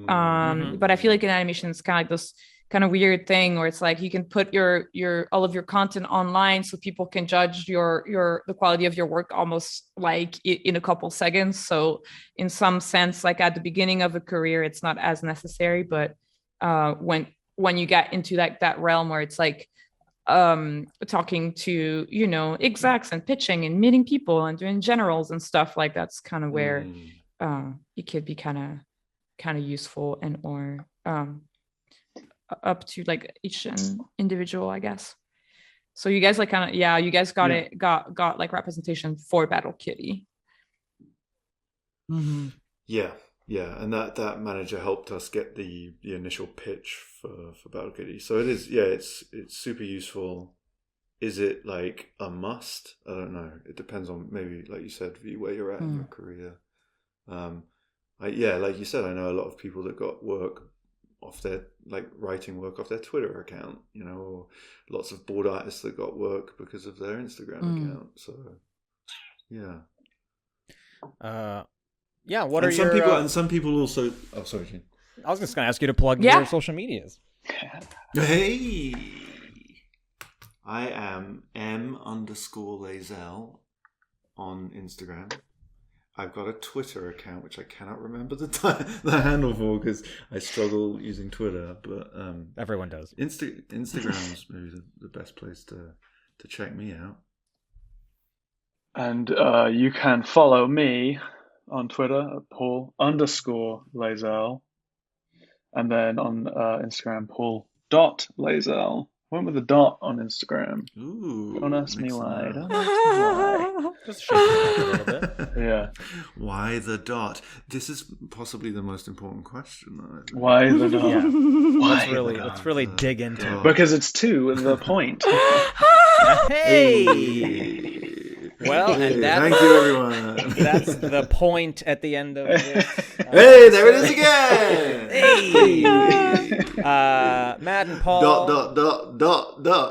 But I feel like in animation, it's kind of like this kind of weird thing where it's like you can put your all of your content online so people can judge the quality of your work almost like in a couple seconds. So in some sense, like at the beginning of a career, it's not as necessary, but when you get into that realm where it's like talking to execs and pitching and meeting people and doing generals and stuff, like that's kind of where it could be kind of useful and or up to like each individual, I guess. So you guys like kind of, yeah, you guys got it, got like representation for Battle Kitty. Mm-hmm. Yeah, and that manager helped us get the initial pitch for Battle Kitty. So it is, it's super useful. Is it like a must? I don't know. It depends on, maybe like you said, where you're at in your career. Like you said, I know a lot of people that got work off their, like, writing work off their Twitter account, or lots of board artists that got work because of their Instagram account. So what are some your people and some people also, oh sorry, Gene. I was just gonna ask you to plug your social medias. Hey, I am M_Layzell on Instagram. I've got a Twitter account which I cannot remember the handle for because I struggle using Twitter. But everyone does. Instagram is maybe the best place to check me out. And you can follow me on Twitter at Paul_Layzell, and then on Instagram Paul.Layzell. Went with a dot on Instagram. Ooh, Don't ask me why. Just shake it up a little bit. Yeah. Why the dot? This is possibly the most important question. Why the dot? Yeah. Why Let's really dig into it. Because it's to the point. Hey. Well, and thank you, everyone. That's the point at the end of this. Hey, there it is again. Hey. Matt and Paul. Dot.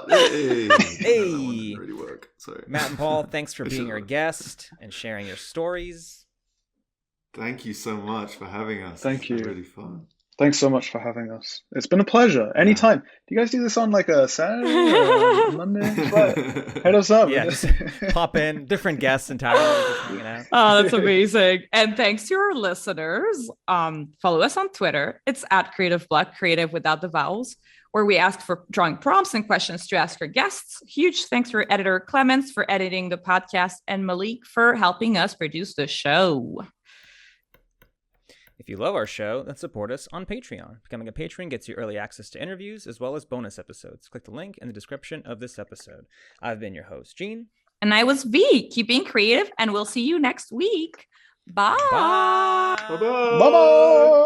Hey. Hey. That one didn't really work. Sorry. Matt and Paul, thanks for being our guest and sharing your stories. Thank you so much for having us. Thank you. It's been really fun. Thanks so much for having us. It's been a pleasure. Anytime. Do you guys do this on like a Saturday or a Monday? Hit us up. Yeah, just pop in. Different guests entirely. Just hanging out. Oh, that's amazing. And thanks to our listeners. Follow us on Twitter. It's at Creative Blood, creative without the vowels, where we ask for drawing prompts and questions to ask our guests. Huge thanks for editor Clemens for editing the podcast and Malik for helping us produce the show. If you love our show, then support us on Patreon. Becoming a patron gets you early access to interviews as well as bonus episodes. Click the link in the description of this episode. I've been your host, Gene. And I was V. Keep being creative, and we'll see you next week. Bye. Bye. Bye-bye. Bye-bye.